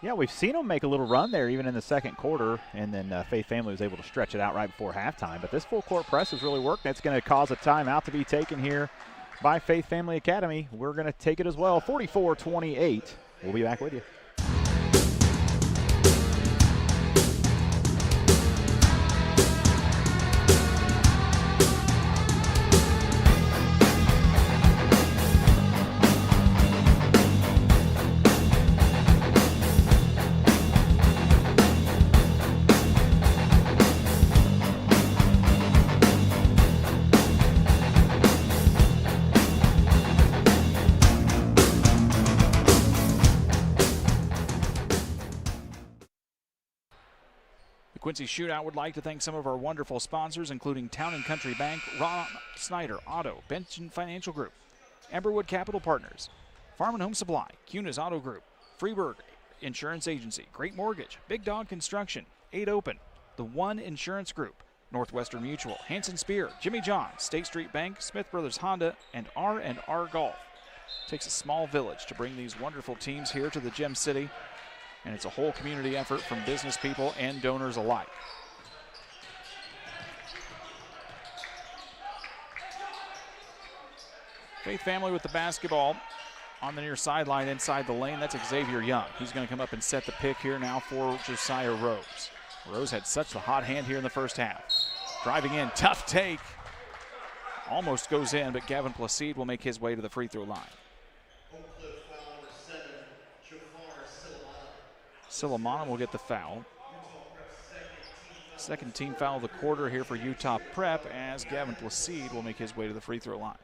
Yeah, we've seen them make a little run there even in the second quarter, and then Faith Family was able to stretch it out right before halftime. But this full court press has really worked. That's going to cause a timeout to be taken here by Faith Family Academy. We're going to take it as well, 44-28. We'll be back with you. Quincy Shootout would like to thank some of our wonderful sponsors, including Town & Country Bank, Ron Snyder Auto, Benson Financial Group, Amberwood Capital Partners, Farm & Home Supply, Cunas Auto Group, Freeburg Insurance Agency, Great Mortgage, Big Dog Construction, 8 Open, The One Insurance Group, Northwestern Mutual, Hanson Spear, Jimmy John, State Street Bank, Smith Brothers Honda, and R&R Golf. It takes a small village to bring these wonderful teams here to the Gem City. And it's a whole community effort from business people and donors alike. Faith Family with the basketball on the near sideline inside the lane. That's Xavier Young. He's going to come up and set the pick here now for Josiah Rose. Rose had such a hot hand here in the first half. Driving in, tough take. Almost goes in, but Gavin Placide will make his way to the free throw line. Silamana will get the foul. Second team foul of the quarter here for Utah Prep as Gavin Placide will make his way to the free throw line.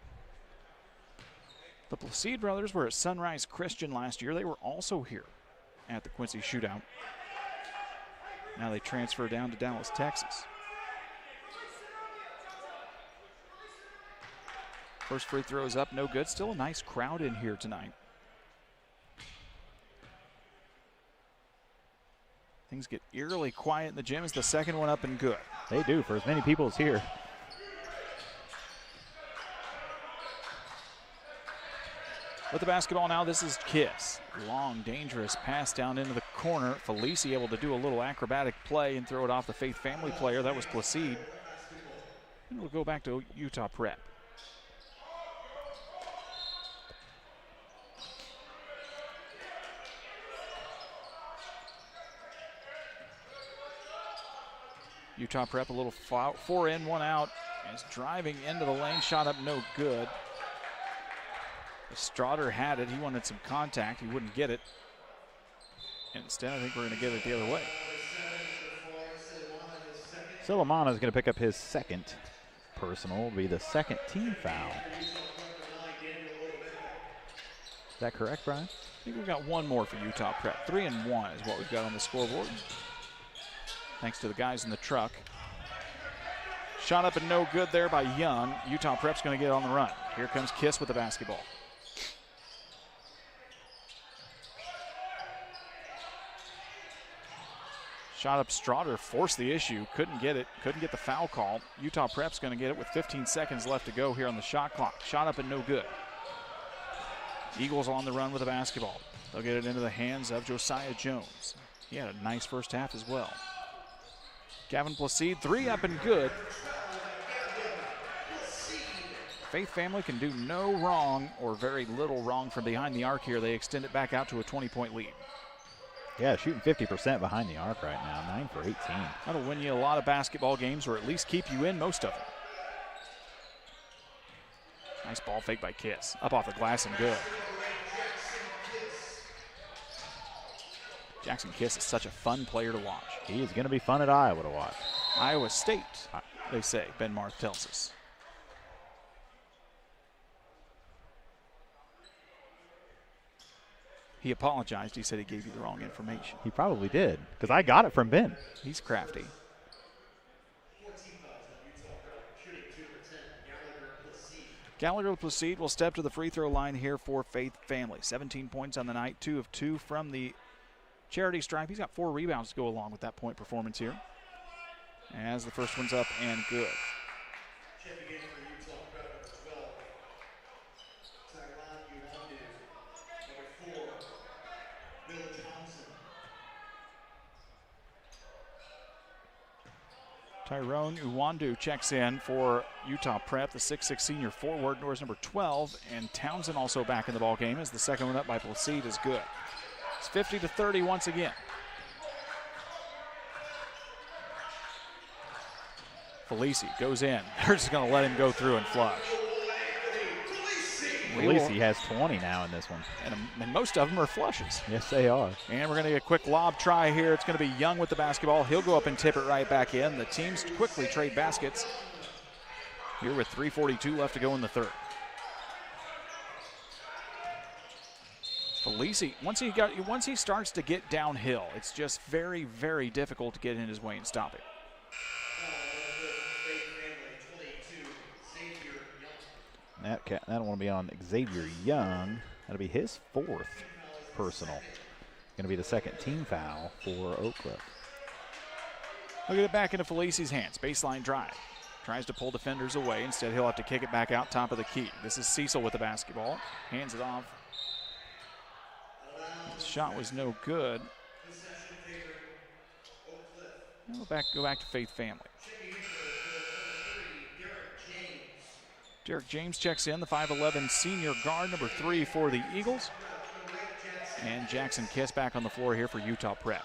The Placide brothers were at Sunrise Christian last year. They were also here at the Quincy Shootout. Now they transfer down to Dallas, Texas. First free throw is up, no good. Still a nice crowd in here tonight. Things get eerily quiet in the gym as the second one up and good. They do for as many people as here. With the basketball now, this is Kiss. Long, dangerous pass down into the corner. Felici able to do a little acrobatic play and throw it off the Faith family player. That was Placide. And we'll go back to Utah Prep. Utah Prep a little 4 in, 1 out. Is driving into the lane, shot up no good. Strotter had it. He wanted some contact. He wouldn't get it. Instead, I think we're going to get it the other way. Silamana is going to pick up his second personal. It'll be the second team foul. Is that correct, Brian? I think we've got one more for Utah Prep. 3 and 1 is what we've got on the scoreboard. Thanks to the guys in the truck. Shot up and no good there by Young. Utah Prep's going to get on the run. Here comes Kiss with the basketball. Shot up Strotter, forced the issue, couldn't get it, couldn't get the foul call. Utah Prep's going to get it with 15 seconds left to go here on the shot clock. Shot up and no good. Eagles on the run with the basketball. They'll get it into the hands of Josiah Jones. He had a nice first half as well. Gavin Placide, 3 up and good. Faith family can do no wrong or very little wrong from behind the arc here. They extend it back out to a 20-point lead. Yeah, shooting 50% behind the arc right now, 9 for 18. That'll win you a lot of basketball games, or at least keep you in most of them. Nice ball fake by Kiss. Up off the glass and good. Jackson Kiss is such a fun player to watch. He is going to be fun at Iowa to watch. Iowa State, they say, Ben Marth tells us. He apologized. He said he gave you the wrong information. He probably did, because I got it from Ben. He's crafty. Gallagher Placide will step to the free throw line here for Faith family. 17 points on the night, 2 of 2 from the charity stripe. He's got 4 rebounds to go along with that point performance here. As the first one's up and good. Tyrone Uwandu checks in for Utah Prep, the 6'6 senior forward, doors number 12, and Townsend also back in the ball game as the second one up by Placide is good. It's 50-30 once again. Felici goes in. They're just going to let him go through and flush. Felici has 20 now in this one. And most of them are flushes. Yes, they are. And we're going to get a quick lob try here. It's going to be Young with the basketball. He'll go up and tip it right back in. The teams quickly trade baskets here with 3:42 left to go in the third. Felici, once he starts to get downhill, it's just very, very difficult to get in his way and stop it. That'll want to be on Xavier Young. That'll be his 4th personal. Going to be the second team foul for Oak Cliff. Look at it back into Felici's hands. Baseline drive. Tries to pull defenders away. Instead, he'll have to kick it back out top of the key. This is Cecil with the basketball. Hands it off. The shot was no good. Go back to Faith family. Derek James checks in, the 5'11 senior guard, number 3 for the Eagles. And Jackson Kiss back on the floor here for Utah Prep.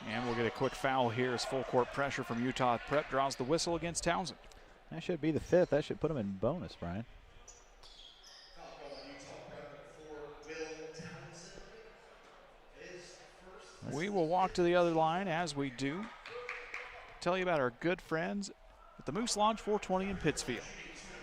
And we'll get a quick foul here as full court pressure from Utah Prep draws the whistle against Townsend. That should be the 5th. That should put him in bonus, Brian. We will walk to the other line as we do. Tell you about our good friends at the Moose Lodge 420 in Pittsfield.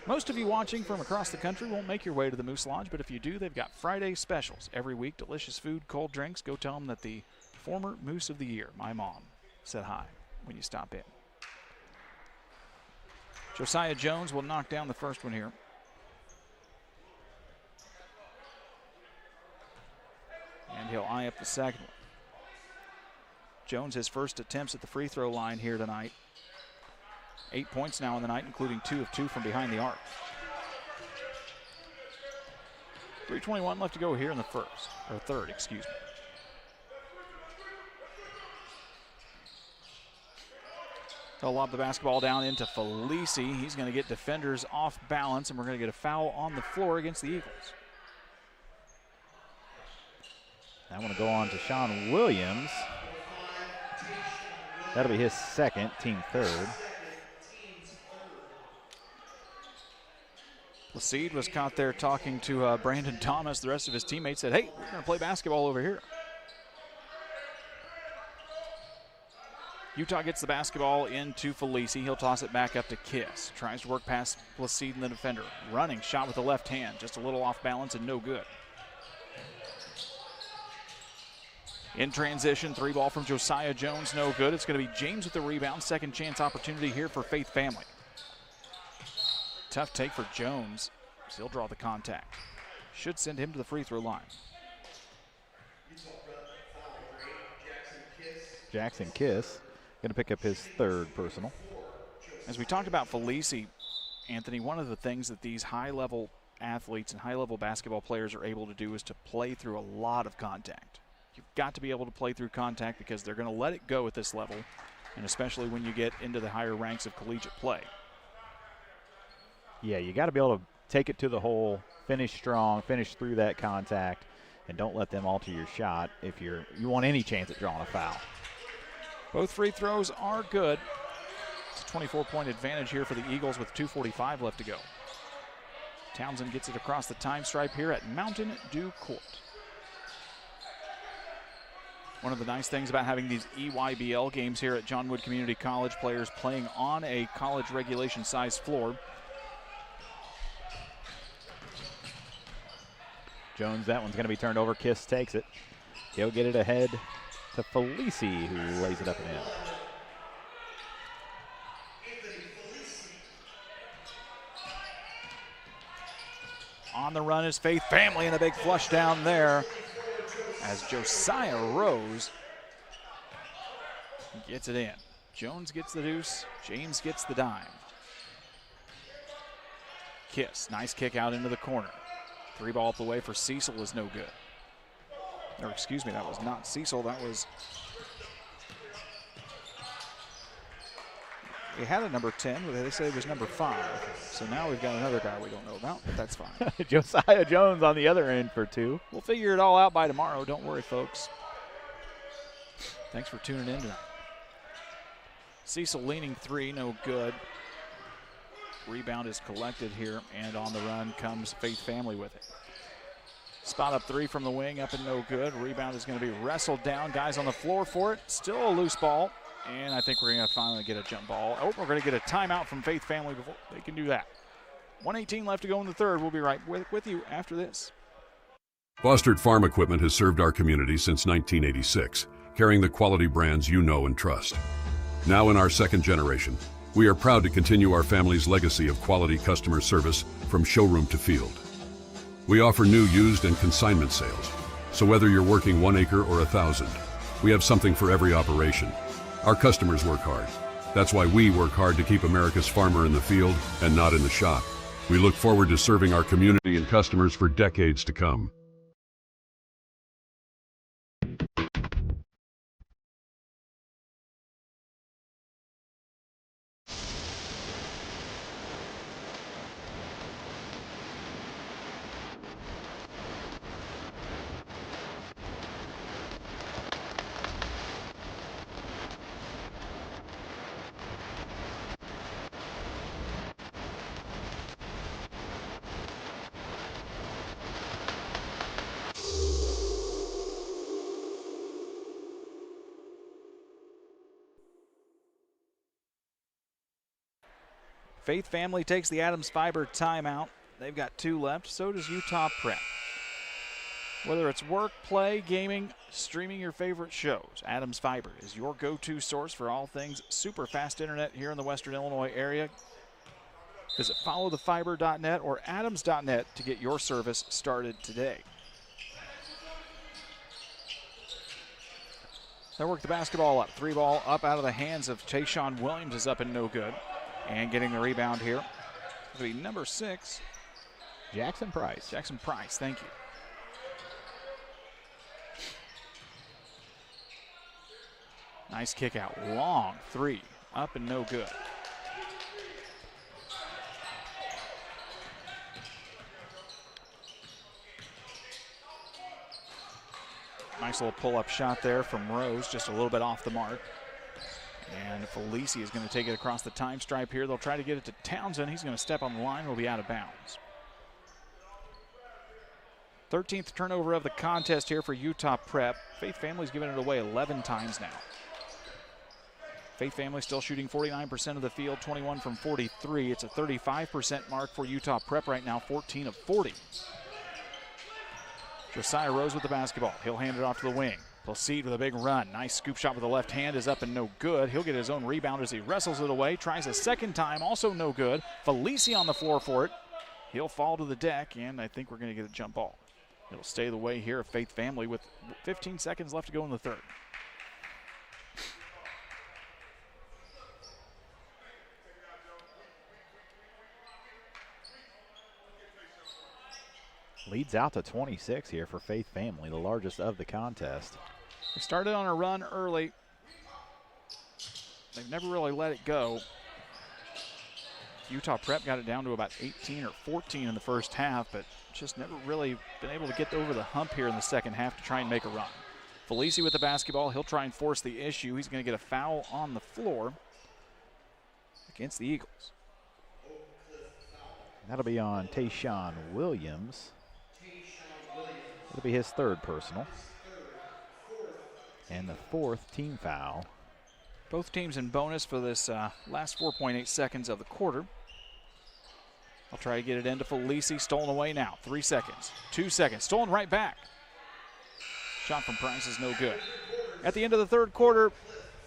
Most of you watching from across the country won't make your way to the Moose Lodge, but if you do, they've got Friday specials every week. Delicious food, cold drinks. Go tell them that the former Moose of the Year, my mom, said hi when you stop in. Josiah Jones will knock down the first one here. And he'll eye up the second one. Jones, his first attempts at the free throw line here tonight. 8 points now in the night, including 2 of 2 from behind the arc. 3:21 left to go here in the third, excuse me. They'll lob the basketball down into Felici. He's going to get defenders off balance, and we're going to get a foul on the floor against the Eagles. I want to go on to Sean Williams. That'll be his second, team third. Placide was caught there talking to Brandon Thomas. The rest of his teammates said, hey, we're going to play basketball over here. Utah gets the basketball into Felici. He'll toss it back up to Kiss. Tries to work past Placide and the defender. Running shot with the left hand. Just a little off balance and no good. In transition, 3 ball from Josiah Jones, no good. It's going to be James with the rebound. Second chance opportunity here for Faith Family. Tough take for Jones. He'll draw the contact. Should send him to the free throw line. Jackson Kiss going to pick up his third personal. As we talked about Felici, Anthony, one of the things that these high-level athletes and high-level basketball players are able to do is to play through a lot of contact. You've got to be able to play through contact because they're going to let it go at this level, and especially when you get into the higher ranks of collegiate play. Yeah, you got to be able to take it to the hole, finish strong, finish through that contact, and don't let them alter your shot if you want any chance at drawing a foul. Both free throws are good. It's a 24-point advantage here for the Eagles with 2:45 left to go. Townsend gets it across the time stripe here at Mountain Dew Court. One of the nice things about having these EYBL games here at John Wood Community College, players playing on a college regulation size floor. Jones, that one's going to be turned over. Kiss takes it. He'll get it ahead to Felici, who lays it up and in. On the run is Faith Family, and a big flush down there as Josiah Rose gets it in. Jones gets the deuce. James gets the dime. Kiss, nice kick out into the corner. 3 ball up the way for Cecil is no good. Or excuse me, that was not Cecil. That was... We had a number 10, but they said it was number 5. So now we've got another guy we don't know about, but that's fine. Josiah Jones on the other end for 2. We'll figure it all out by tomorrow. Don't worry, folks. Thanks for tuning in tonight. Cecil leaning 3, no good. Rebound is collected here, and on the run comes Faith Family with it. Spot up 3 from the wing, up and no good. Rebound is going to be wrestled down. Guys on the floor for it. Still a loose ball, and I think we're going to finally get a jump ball. Oh, we're going to get a timeout from Faith Family before they can do that. 1:18 left to go in the third. We'll be right with you after this. Bostard Farm Equipment has served our community since 1986, carrying the quality brands you know and trust. Now in our second generation, we are proud to continue our family's legacy of quality customer service from showroom to field. We offer new, used, and consignment sales, so whether you're working 1 acre or 1,000, we have something for every operation. Our customers work hard. That's why we work hard to keep America's farmer in the field and not in the shop. We look forward to serving our community and customers for decades to come. Faith Family takes the Adams Fiber timeout. They've got 2 left. So does Utah Prep. Whether it's work, play, gaming, streaming your favorite shows, Adams Fiber is your go-to source for all things super fast internet here in the Western Illinois area. Visit followthefiber.net or adams.net to get your service started today. They work the basketball up. 3 ball up out of the hands of Tayshawn Williams is up and no good. And getting the rebound here. It's going to be number 6. Jackson Price. Jackson Price, thank you. Nice kick out. Long 3. Up and no good. Nice little pull-up shot there from Rose, just a little bit off the mark. And Felici is going to take it across the time stripe here. They'll try to get it to Townsend. He's going to step on the line. Will be out of bounds. 13th turnover of the contest here for Utah Prep. Faith Family's given it away 11 times now. Faith Family still shooting 49% of the field, 21 from 43. It's a 35% mark for Utah Prep right now, 14 of 40. Josiah Rose with the basketball. He'll hand it off to the wing. Placide with a big run. Nice scoop shot with the left hand is up and no good. He'll get his own rebound as he wrestles it away. Tries a second time, also no good. Felici on the floor for it. He'll fall to the deck, and I think we're going to get a jump ball. It'll stay the way here of Faith Family with 15 seconds left to go in the third. Leads out to 26 here for Faith Family, the largest of the contest. They started on a run early. They've never really let it go. Utah Prep got it down to about 18 or 14 in the first half, but just never really been able to get over the hump here in the second half to try and make a run. Felici with the basketball. He'll try and force the issue. He's going to get a foul on the floor against the Eagles. That'll be on Tayshawn Williams. It'll be his third personal. And the 4th team foul. Both teams in bonus for this last 4.8 seconds of the quarter. I'll try to get it into Felici. Stolen away now. 3 seconds. 2 seconds. Stolen right back. Shot from Price is no good. At the end of the third quarter,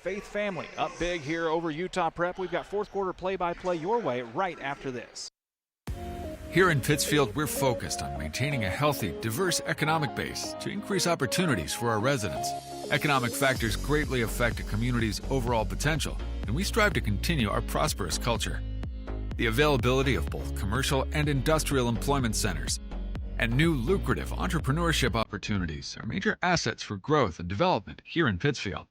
Faith Family up big here over Utah Prep. We've got fourth quarter play-by-play your way right after this. Here in Pittsfield, we're focused on maintaining a healthy, diverse economic base to increase opportunities for our residents. Economic factors greatly affect a community's overall potential, and we strive to continue our prosperous culture. The availability of both commercial and industrial employment centers and new lucrative entrepreneurship opportunities are major assets for growth and development here in Pittsfield.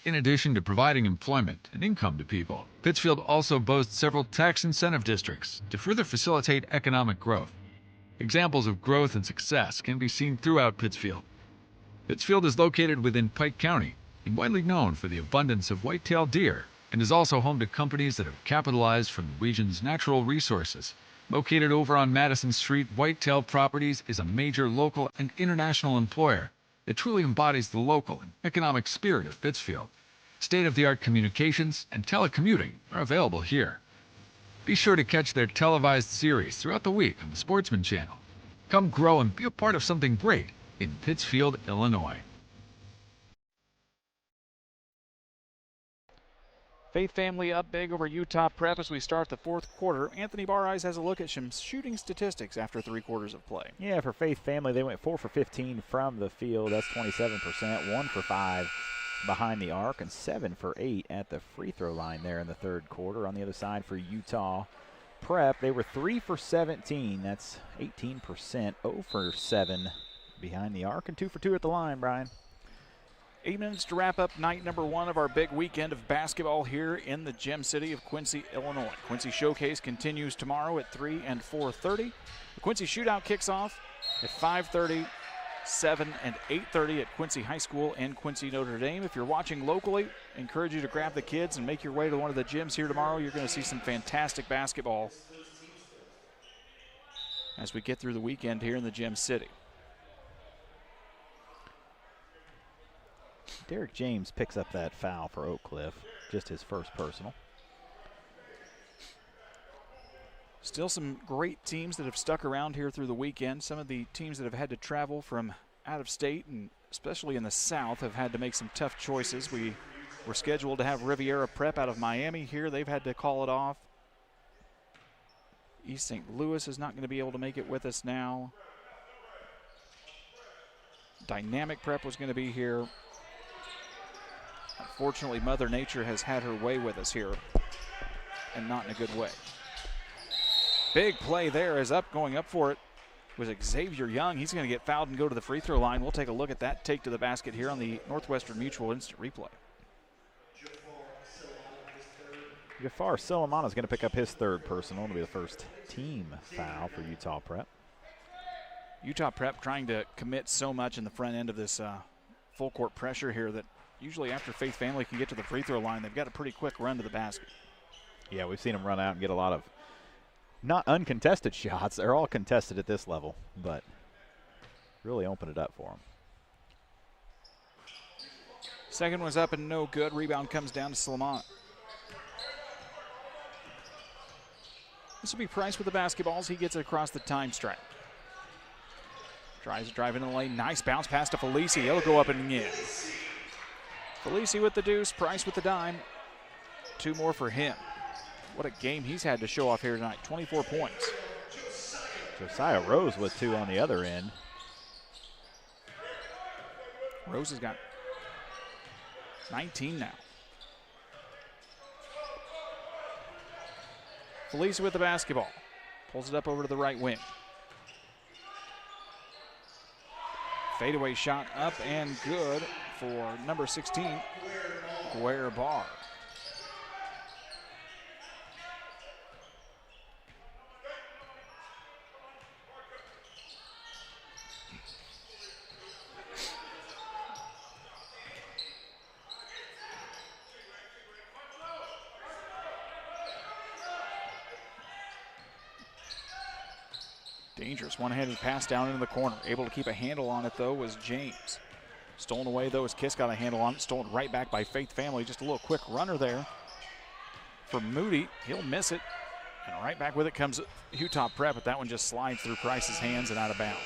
In addition to providing employment and income to people, Pittsfield also boasts several tax incentive districts to further facilitate economic growth. Examples of growth and success can be seen throughout Pittsfield. Pittsfield is located within Pike County and widely known for the abundance of white-tailed deer, and is also home to companies that have capitalized from the region's natural resources. Located over on Madison Street, Whitetail Properties is a major local and international employer that truly embodies the local and economic spirit of Pittsfield. State-of-the-art communications and telecommuting are available here. Be sure to catch their televised series throughout the week on the Sportsman Channel. Come grow and be a part of something great in Pittsfield, Illinois. Faith Family up big over Utah Prep as we start the fourth quarter. Anthony Bareyes has a look at some shooting statistics after 3 quarters of play. Yeah, for Faith Family, they went 4 for 15 from the field. That's 27%. 1 for 5 behind the arc, and 7 for 8 at the free throw line there in the third quarter. On the other side for Utah Prep, they were 3 for 17. That's 18%. 0 for 7 behind the arc, and 2 for 2 at the line, Brian. 8 minutes to wrap up night number 1 of our big weekend of basketball here in the Gem City of Quincy, Illinois. Quincy Showcase continues tomorrow at 3 and 4:30. The Quincy Shootout kicks off at 5:30, 7 and 8:30 at Quincy High School and Quincy Notre Dame. If you're watching locally, I encourage you to grab the kids and make your way to one of the gyms here tomorrow. You're going to see some fantastic basketball as we get through the weekend here in the Gem City. Derek James picks up that foul for Oak Cliff, just his first personal. Still some great teams that have stuck around here through the weekend. Some of the teams that have had to travel from out of state, and especially in the South, have had to make some tough choices. We were scheduled to have Riviera Prep out of Miami here. They've had to call it off. East St. Louis is not going to be able to make it with us now. Dynamic Prep was going to be here. Unfortunately, Mother Nature has had her way with us here, and not in a good way. Big play there is up, going up for it was Xavier Young. He's going to get fouled and go to the free throw line. We'll take a look at that take to the basket here on the Northwestern Mutual Instant Replay. Jafar Solimano is going to pick up his third personal. It'll be the first team foul for Utah Prep. Utah Prep trying to commit so much in the front end of this full court pressure here that usually after Faith Family can get to the free throw line, they've got a pretty quick run to the basket. Yeah, we've seen them run out and get a lot of not uncontested shots. They're all contested at this level, but really open it up for them. Second one's up and no good. Rebound comes down to Solimano. This will be Price with the basketballs. He gets it across the time stripe. Tries to drive into the lane. Nice bounce pass to Felici. He'll go up and in. Felici with the deuce. Price with the dime. 2 more for him. What a game he's had to show off here tonight. 24 points. Josiah Rose with 2 on the other end. Rose has got 19 now. Felici with the basketball. Pulls it up over to the right wing. Fadeaway shot up and good for number 16, Guerre Barr. Dangerous one-handed pass down into the corner. Able to keep a handle on it, though, was James. Stolen away, though, as Kiss got a handle on it. Stolen right back by Faith Family. Just a little quick runner there for Moody. He'll miss it. And right back with it comes Utah Prep, but that one just slides through Price's hands and out of bounds.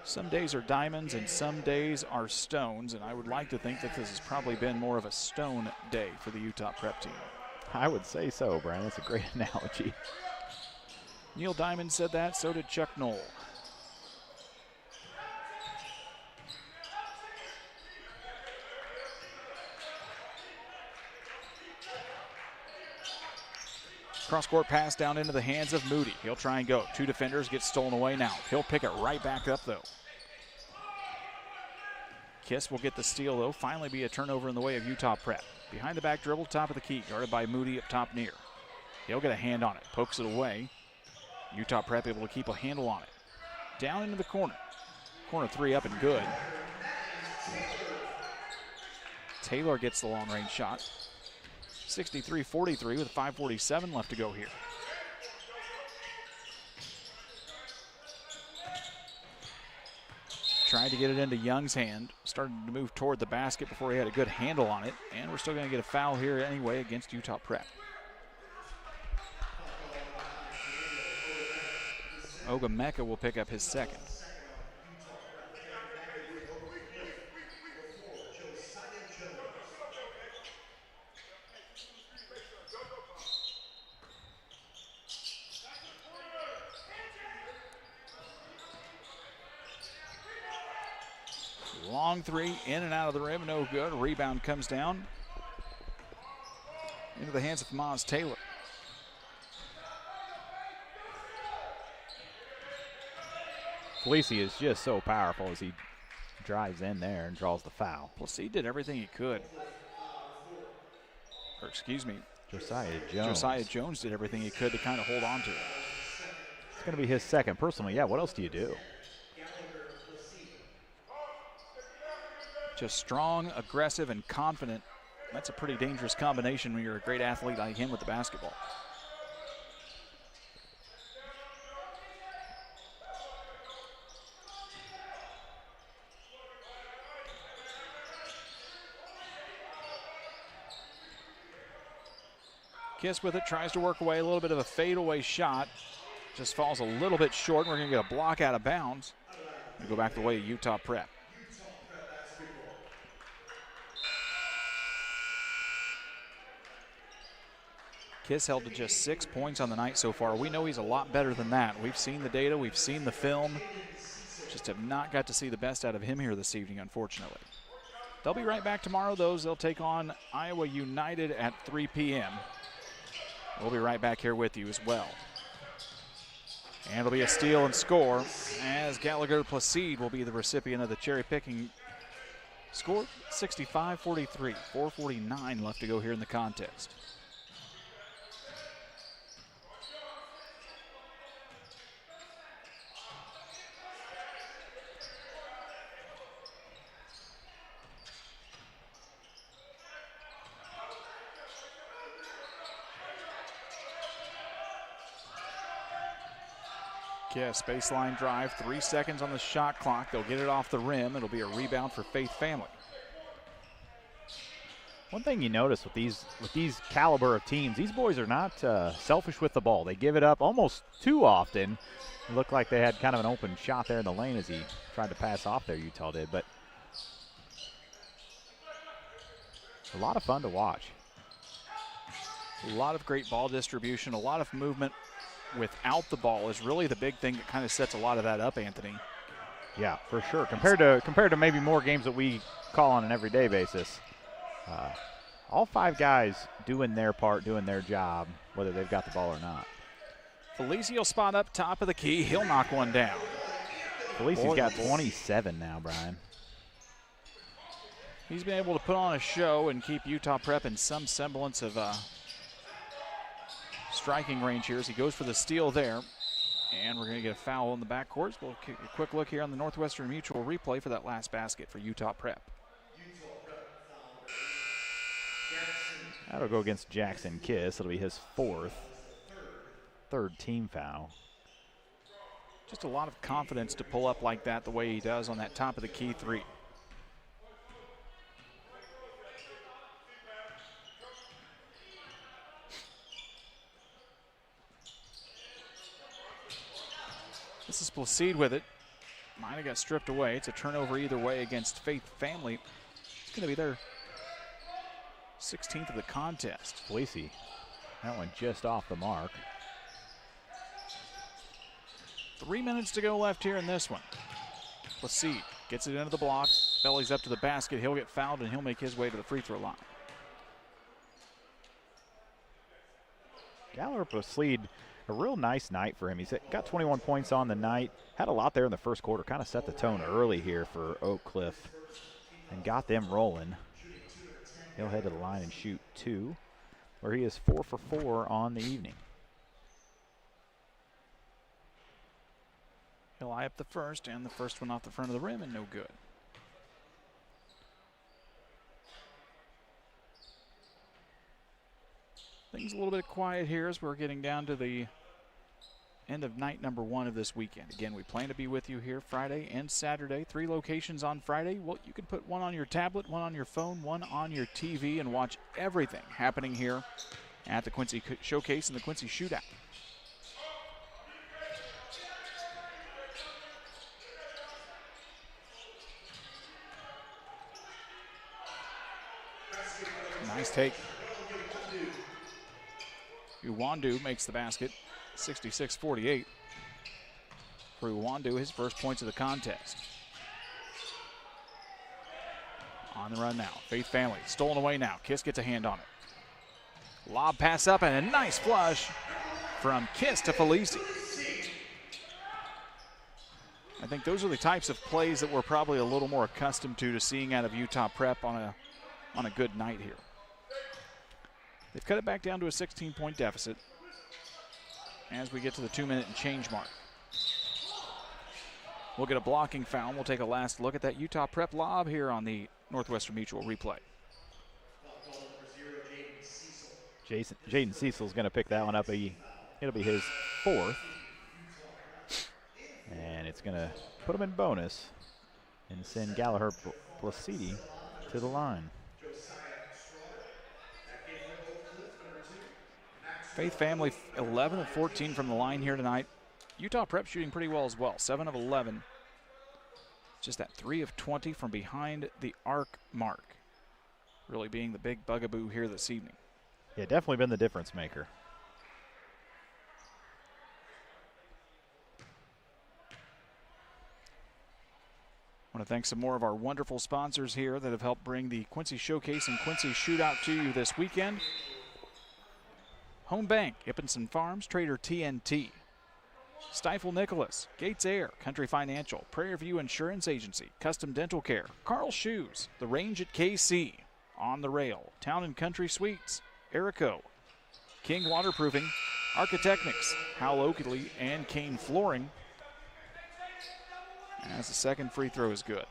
Some days are diamonds and some days are stones, and I would like to think that this has probably been more of a stone day for the Utah Prep team. I would say so, Brian. That's a great analogy. Neil Diamond said that, so did Chuck Knoll. Cross-court pass down into the hands of Moody. He'll try and go. 2 defenders get stolen away now. He'll pick it right back up, though. Kiss will get the steal, though. Finally be a turnover in the way of Utah Prep. Behind the back dribble, top of the key, guarded by Moody up top near. He'll get a hand on it, pokes it away. Utah Prep able to keep a handle on it. Down into the corner. Corner 3 up and good. Taylor gets the long-range shot. 63-43 with 5:47 left to go here. Tried to get it into Young's hand. Started to move toward the basket before he had a good handle on it. And we're still going to get a foul here anyway against Utah Prep. Ogameka will pick up his second. Long 3, in and out of the rim, no good. Rebound comes down into the hands of Maz Taylor. Felici is just so powerful as he drives in there and draws the foul. Plus, he did everything he could. Or excuse me, Josiah Jones. Josiah Jones did everything he could to kind of hold on to it. It's going to be his second personally. Yeah, what else do you do? Just strong, aggressive, and confident. That's a pretty dangerous combination when you're a great athlete like him with the basketball. Kiss with it, tries to work away, a little bit of a fadeaway shot. Just falls a little bit short. We're going to get a block out of bounds. And go back the way of Utah Prep. Kiss held to just 6 points on the night so far. We know he's a lot better than that. We've seen the data. We've seen the film. Just have not got to see the best out of him here this evening, unfortunately. They'll be right back tomorrow, though. They'll take on Iowa United at 3 p.m. We'll be right back here with you as well. And it'll be a steal and score as Gallagher Placide will be the recipient of the cherry-picking score. 65-43, 4:49 left to go here in the contest. Yes, baseline drive, 3 seconds on the shot clock. They'll get it off the rim. It'll be a rebound for Faith Family. One thing you notice with these caliber of teams, these boys are not selfish with the ball. They give it up almost too often. It looked like they had kind of an open shot there in the lane as he tried to pass off there, Utah did. But a lot of fun to watch. A lot of great ball distribution, a lot of movement without the ball is really the big thing that kind of sets a lot of that up, Anthony. Yeah, for sure. Compared to maybe more games that we call on an everyday basis. All 5 guys doing their part, doing their job, whether they've got the ball or not. Felici will spot up top of the key. He'll knock one down. Felici's got 27 now, Brian. He's been able to put on a show and keep Utah Prep in some semblance of striking range here as he goes for the steal there. And we're going to get a foul in the backcourt. We'll take a quick look here on the Northwestern Mutual replay for that last basket for Utah Prep. That'll go against Jackson Kiss. It'll be his third team foul. Just a lot of confidence to pull up like that the way he does on that top of the key 3. This is Placide with it. Might have got stripped away. It's a turnover either way against Faith Family. It's going to be their 16th of the contest. Felici, that one just off the mark. 3 minutes to go left here in this one. Placide gets it into the block, bellies up to the basket. He'll get fouled and he'll make his way to the free throw line. Gallagher Placide, a real nice night for him. He's got 21 points on the night. Had a lot there in the first quarter. Kind of set the tone early here for Oak Cliff and got them rolling. He'll head to the line and shoot 2, where he is 4 for 4 on the evening. He'll eye up the first, and the first one off the front of the rim, and no good. Things a little bit quiet here as we're getting down to the end of night number 1 of this weekend. Again, we plan to be with you here Friday and Saturday. 3 locations on Friday. Well, you can put one on your tablet, one on your phone, one on your TV, and watch everything happening here at the Quincy Showcase and the Quincy Shootout. Nice take. Uwandu makes the basket, 66-48. For Uwandu, his first points of the contest. On the run now, Faith Family, stolen away now. Kiss gets a hand on it. Lob pass up and a nice flush from Kiss to Felici. I think those are the types of plays that we're probably a little more accustomed to seeing out of Utah Prep on a good night here. They've cut it back down to a 16-point deficit as we get to the 2-minute and change mark. We'll get a blocking foul. We'll take a last look at that Utah Prep lob here on the Northwestern Mutual replay. Jaden Cecil's going to pick that one up. It'll be his 4th. And it's going to put him in bonus and send Gallagher Placide to the line. Faith Family 11 of 14 from the line here tonight. Utah Prep shooting pretty well as well, 7 of 11. Just that 3 of 20 from behind the arc mark. Really being the big bugaboo here this evening. Yeah, definitely been the difference maker. I want to thank some more of our wonderful sponsors here that have helped bring the Quincy Showcase and Quincy Shootout to you this weekend. Home Bank, Ippenson Farms, Trader TNT, Stifel Nicholas, Gates Air, Country Financial, Prairie View Insurance Agency, Custom Dental Care, Carl Shoes, The Range at KC, On the Rail, Town and Country Suites, Erico, King Waterproofing, Architechnics, Hal Oakley, and Kane Flooring. As the second free throw is good.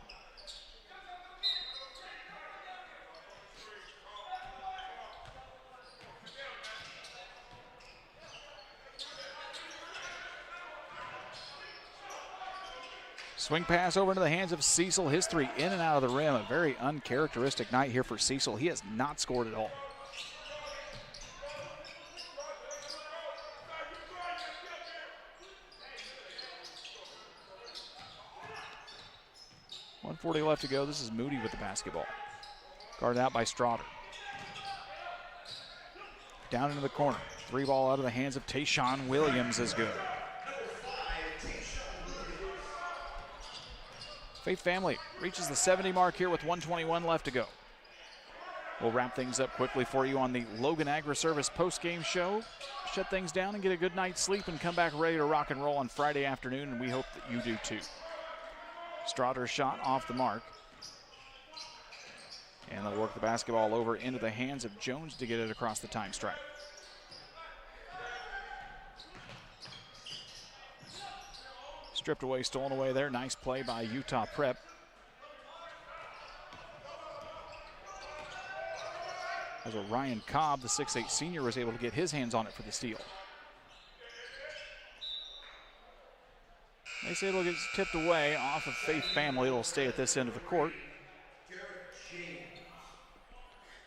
Swing pass over into the hands of Cecil. His three in and out of the rim. A very uncharacteristic night here for Cecil. He has not scored at all. .140 left to go. This is Moody with the basketball. Guarded out by Straughter. Down into the corner. Three ball out of the hands of Tayshawn Williams is good. Faith Family reaches the 70 mark here with 1:21 left to go. We'll wrap things up quickly for you on the Logan Agri-Service post-game show. Shut things down and get a good night's sleep and come back ready to rock and roll on Friday afternoon, and we hope that you do too. Straughter's shot off the mark. And they'll work the basketball over into the hands of Jones to get it across the time stripe. Stripped away, stolen away there. Nice play by Utah Prep. As Ryan Cobb, the 6'8 senior, was able to get his hands on it for the steal. They say it'll get tipped away off of Faith Family. It'll stay at this end of the court.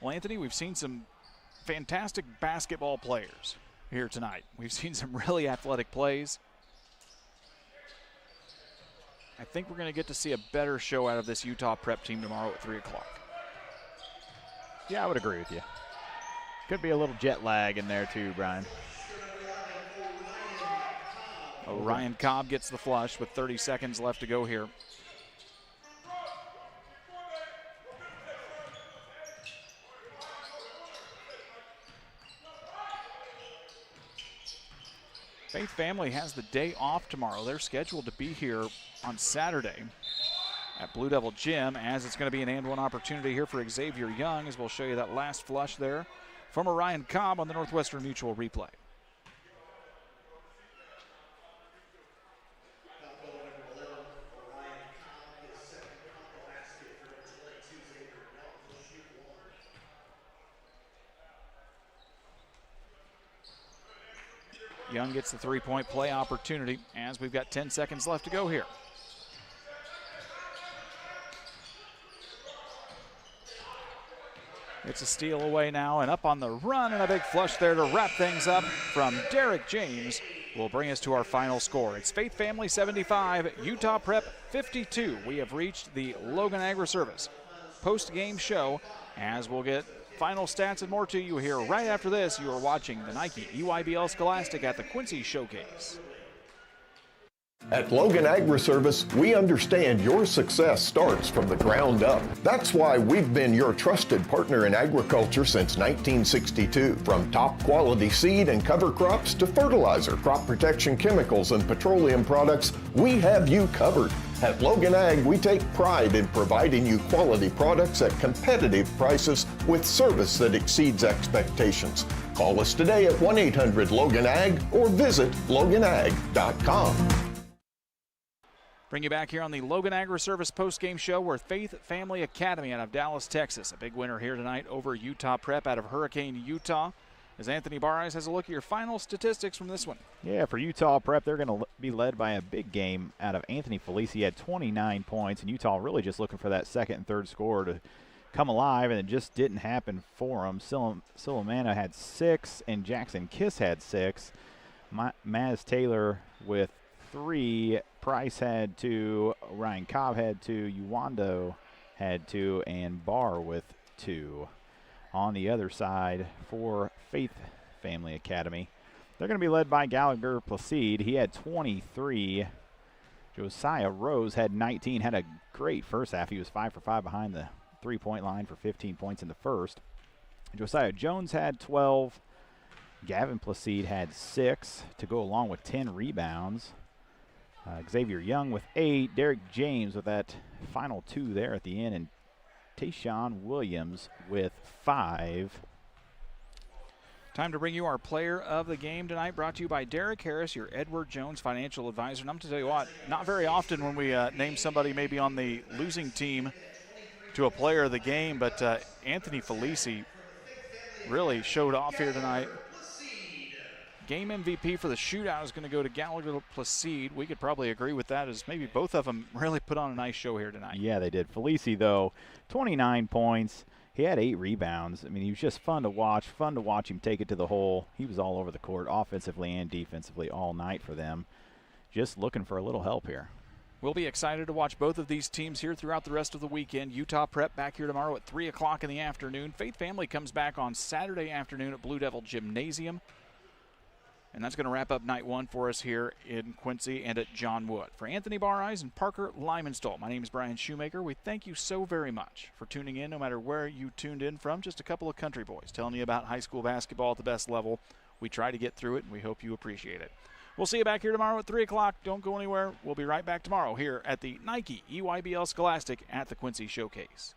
Well, Anthony, we've seen some fantastic basketball players here tonight. We've seen some really athletic plays. I think we're going to get to see a better show out of this Utah Prep team tomorrow at 3 o'clock. Yeah, I would agree with you. Could be a little jet lag in there too, Brian. Ryan Cobb gets the flush with 30 seconds left to go here. Faith Family has the day off tomorrow. They're scheduled to be here on Saturday at Blue Devil Gym, as it's going to be an and one opportunity here for Xavier Young, as we'll show you that last flush there from Ryan Cobb on the Northwestern Mutual replay. Young gets the three-point play opportunity as we've got 10 seconds left to go here. It's a steal away now and up on the run, and a big flush there to wrap things up from Derek James will bring us to our final score. It's Faith Family 75, Utah Prep 52. We have reached the Logan Agri-Service post-game show, as we'll get final stats and more to you here right after this. You are watching the Nike EYBL Scholastic at the Quincy Showcase. At Logan Agri-Service, we understand your success starts from the ground up. That's why we've been your trusted partner in agriculture since 1962. From top quality seed and cover crops to fertilizer, crop protection chemicals, and petroleum products, we have you covered. At Logan Ag, we take pride in providing you quality products at competitive prices with service that exceeds expectations. Call us today at 1-800-LOGAN-AG or visit loganag.com. Bring you back here on the Logan Agri-Service post-game show. We're Faith Family Academy out of Dallas, Texas. A big winner here tonight over Utah Prep out of Hurricane, Utah. As Anthony Barres has a look at your final statistics from this one. Yeah, for Utah Prep, they're going to be led by a big game out of Anthony Felice. He had 29 points, and Utah really just looking for that second and third score to come alive, and it just didn't happen for him. Silomana had 6, and Jackson Kiss had 6. Maz Taylor with 3. Price had 2. Ryan Cobb had 2. Uwando had 2, and Barr with 2. On the other side for Faith Family Academy, they're going to be led by Gallagher Placide. He had 23. Josiah Rose had 19, had a great first half. He was 5 for 5 behind the three-point line for 15 points in the first. Josiah Jones had 12. Gavin Placide had 6 to go along with 10 rebounds. Xavier Young with 8. Derek James with that final 2 there at the end. And Tayshawn Williams with 5. Time to bring you our player of the game tonight, brought to you by Derek Harris, your Edward Jones financial advisor. And I'm going to tell you what, not very often when we name somebody maybe on the losing team to a player of the game, but Anthony Felici really showed off here tonight. Game MVP for the shootout is going to go to Gallagher Placide. We could probably agree with that, as maybe both of them really put on a nice show here tonight. Yeah, they did. Felici, though, 29 points. He had 8 rebounds. I mean, he was just fun to watch him take it to the hole. He was all over the court, offensively and defensively, all night for them. Just looking for a little help here. We'll be excited to watch both of these teams here throughout the rest of the weekend. Utah Prep back here tomorrow at 3 o'clock in the afternoon. Faith Family comes back on Saturday afternoon at Blue Devil Gymnasium. And that's going to wrap up night 1 for us here in Quincy and at John Wood. For Anthony Bareyes and Parker Lymanstall, my name is Brian Shoemaker. We thank you so very much for tuning in, no matter where you tuned in from. Just a couple of country boys telling you about high school basketball at the best level. We try to get through it, and we hope you appreciate it. We'll see you back here tomorrow at 3 o'clock. Don't go anywhere. We'll be right back tomorrow here at the Nike EYBL Scholastic at the Quincy Showcase.